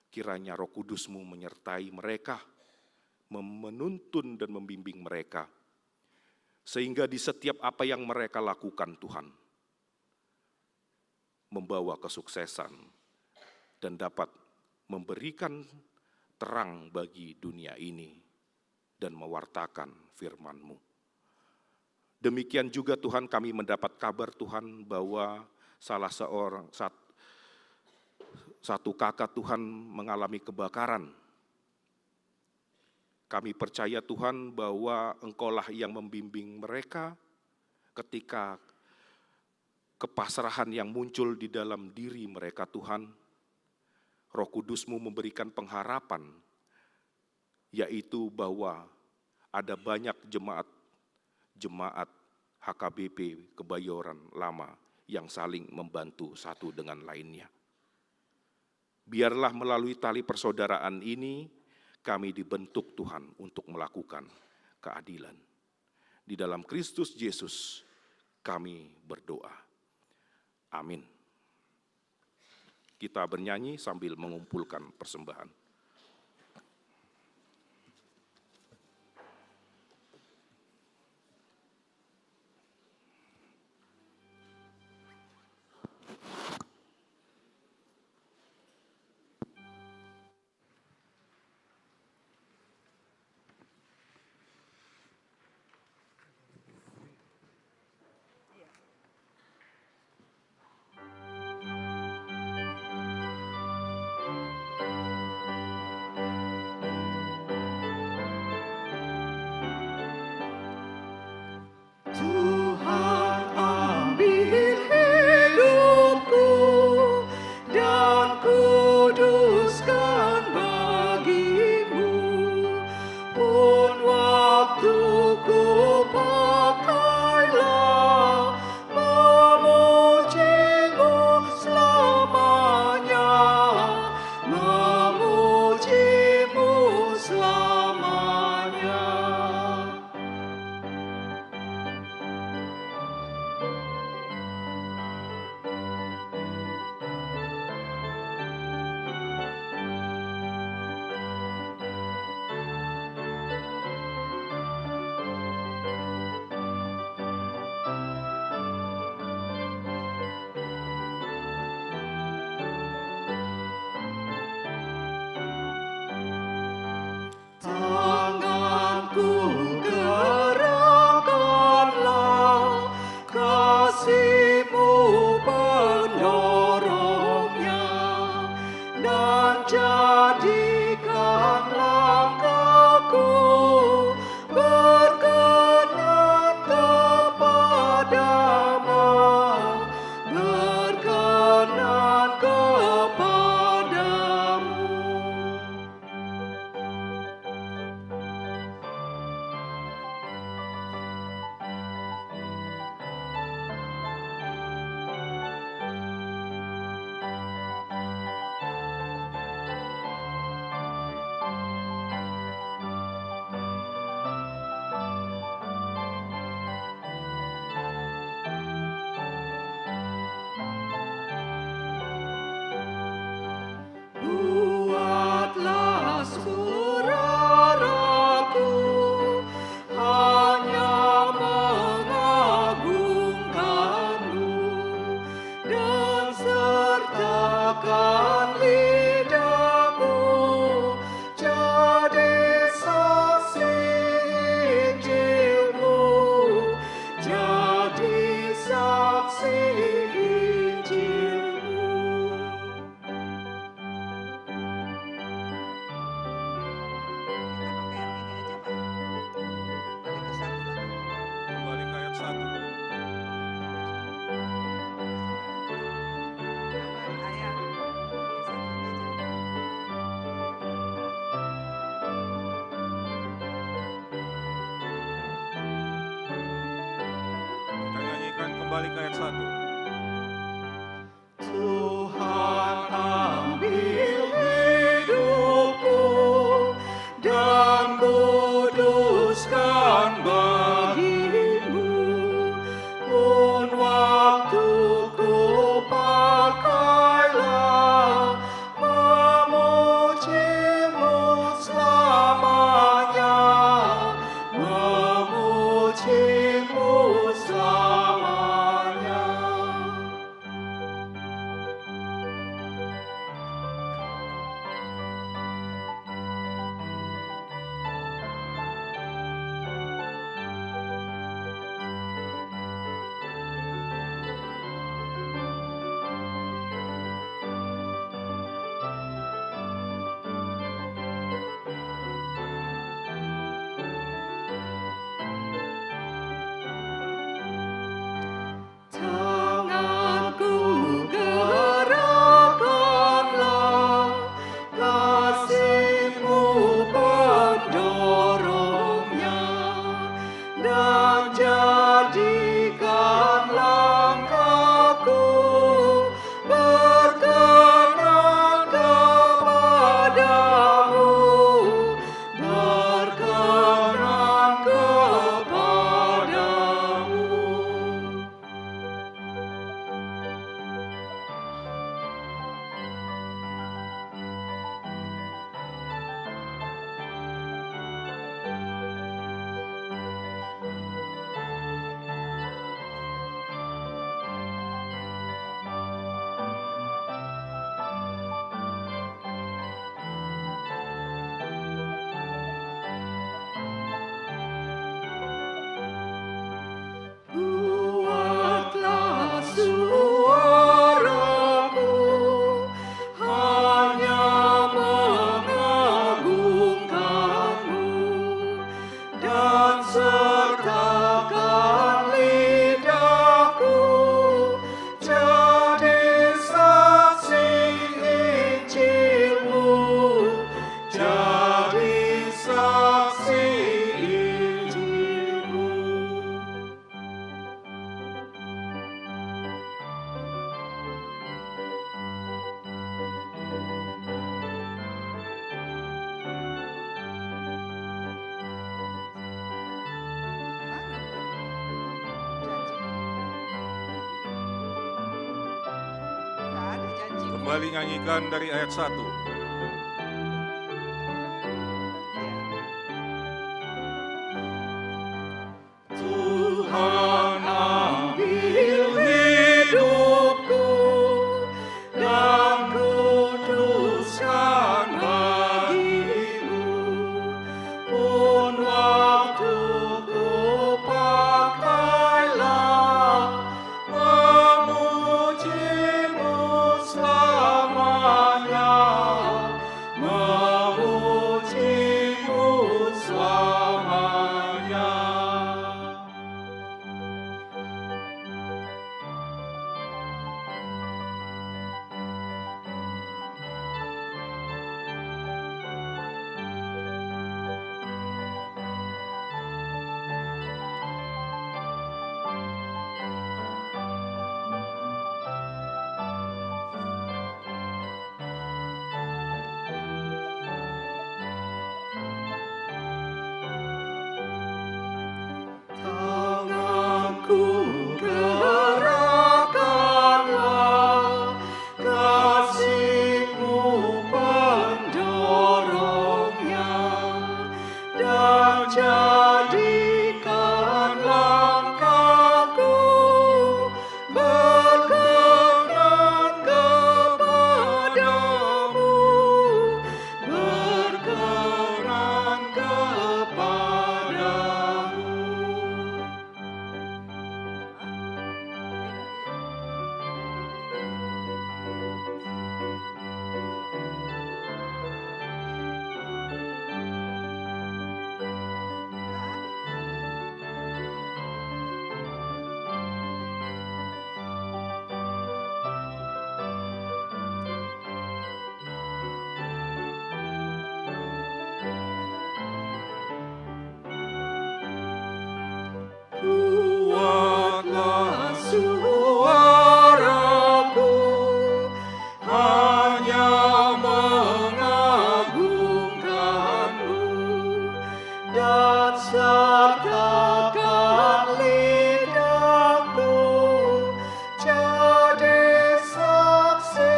Kiranya Roh Kudus-Mu menyertai mereka, menuntun dan membimbing mereka, sehingga di setiap apa yang mereka lakukan Tuhan, membawa kesuksesan dan dapat memberikan terang bagi dunia ini dan mewartakan firman-Mu. Demikian juga Tuhan, kami mendapat kabar Tuhan bahwa satu kakak Tuhan mengalami kebakaran. Kami percaya Tuhan bahwa Engkaulah yang membimbing mereka ketika kepasrahan yang muncul di dalam diri mereka Tuhan. Roh Kudus-Mu memberikan pengharapan yaitu bahwa ada banyak jemaat HKBP Kebayoran Lama yang saling membantu satu dengan lainnya. Biarlah melalui tali persaudaraan ini kami dibentuk Tuhan untuk melakukan keadilan. Di dalam Kristus Yesus kami berdoa. Amin. Kita bernyanyi sambil mengumpulkan persembahan. Tuhan ambil hidupku dan kuduskan bagimu, pun waktuku pakailah memujimu selamanya, memujimu selamanya. Tanganku gerakkanlah, kasih-Mu pendorongnya, dan jadikan langkahku berkenan kepadamu, berkenan kepadamu. Buatlah suraraku hanya mengagungkan-Mu, dan sertakan lidahku jadi saksi Injil-Mu, jadi saksi Injil-Mu. Kembali ke ayat 1. Kita nyanyikan kembali ke ayat 1. Tuhan ambil hidupku dan kuduskan bagimu, pun waktuku pakailah memujimu selamanya, memujimu selamanya. Kembali nyanyikan dari ayat 1. Tuhan ambil hidupku dan kuduskan bagimu, pun waktuku pakailah memujimu selamanya, memujimu selamanya. Tanganku gerakkanlah, kasih-Mu pendorongnya, dan jadikan langkahku berkenan kepadamu, berkenan kepadamu. Kuatlah suaraku, hanya mengagungkan-Mu, dan sertakan lidahku jadi saksi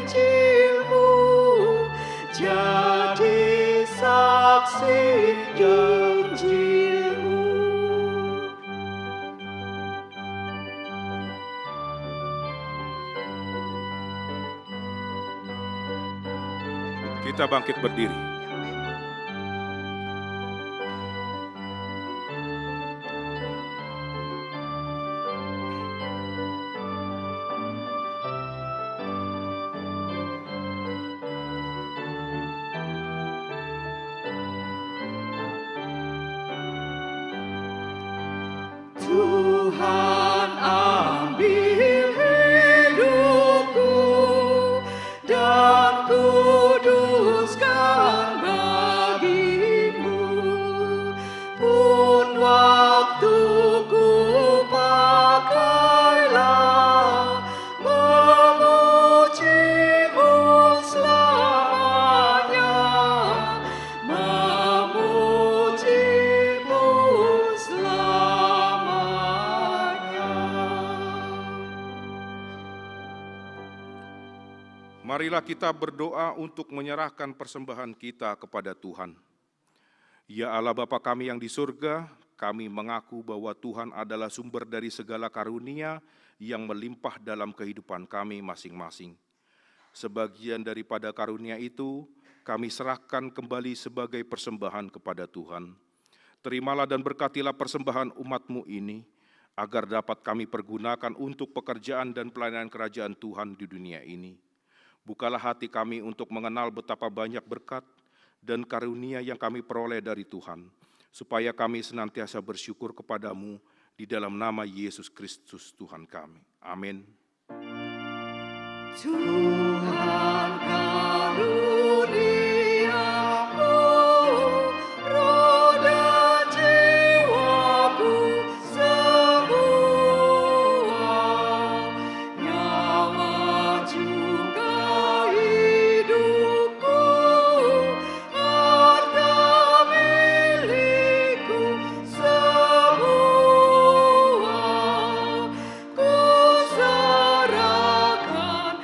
Injil-Mu, jadi saksi janji-Mu. Kita bangkit berdiri. Tuhan ambil hidupku dan kuduskan bagimu, pun waktuku pakailah memujimu selamanya, memujimu selamanya. Marilah kita berdoa untuk menyerahkan persembahan kita kepada Tuhan. Ya Allah Bapa kami yang di surga, kami mengaku bahwa Tuhan adalah sumber dari segala karunia yang melimpah dalam kehidupan kami masing-masing. Sebagian daripada karunia itu, kami serahkan kembali sebagai persembahan kepada Tuhan. Terimalah dan berkatilah persembahan umat-Mu ini, agar dapat kami pergunakan untuk pekerjaan dan pelayanan kerajaan Tuhan di dunia ini. Bukalah hati kami untuk mengenal betapa banyak berkat dan karunia yang kami peroleh dari Tuhan, supaya kami senantiasa bersyukur kepadamu di dalam nama Yesus Kristus Tuhan kami. Amin. Tuhan karuniamu, roh dan jiwaku semua, nyawa juga hidupku, harta milikku semua, ku serahkan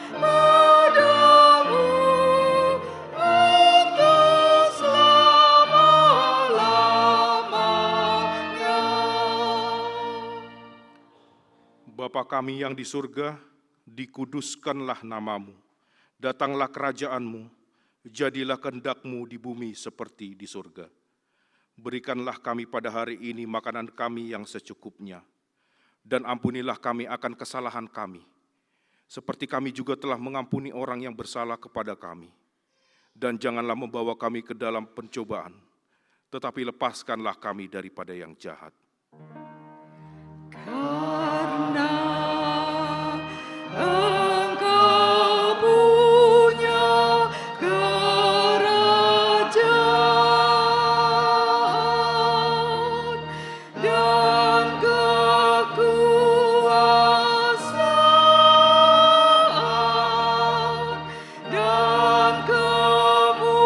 Bapa kami yang di surga, dikuduskanlah namamu. Datanglah kerajaanmu, jadilah kehendak-Mu di bumi seperti di surga. Berikanlah kami pada hari ini makanan kami yang secukupnya. Dan ampunilah kami akan kesalahan kami, seperti kami juga telah mengampuni orang yang bersalah kepada kami. Dan janganlah membawa kami ke dalam pencobaan, tetapi lepaskanlah kami daripada yang jahat. Karena Engkau punya kerajaan dan kekuasaan dan kemuliaan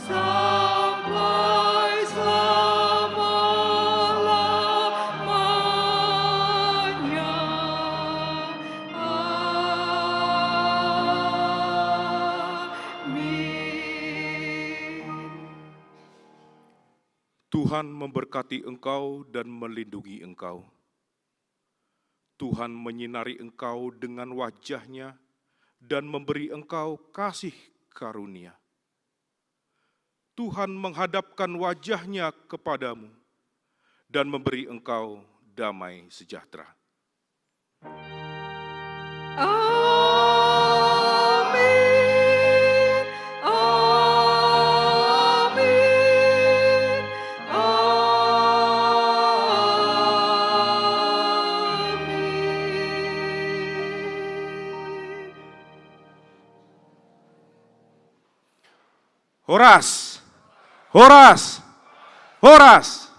sampai selama-lamanya. Amin. Tuhan memberkati engkau dan melindungi engkau. Tuhan menyinari engkau dengan wajah-Nya dan memberi engkau kasih karunia. Tuhan menghadapkan wajah-Nya kepadamu dan memberi engkau damai sejahtera. Amin. Amin. Amin. Horas, Horas, Horas.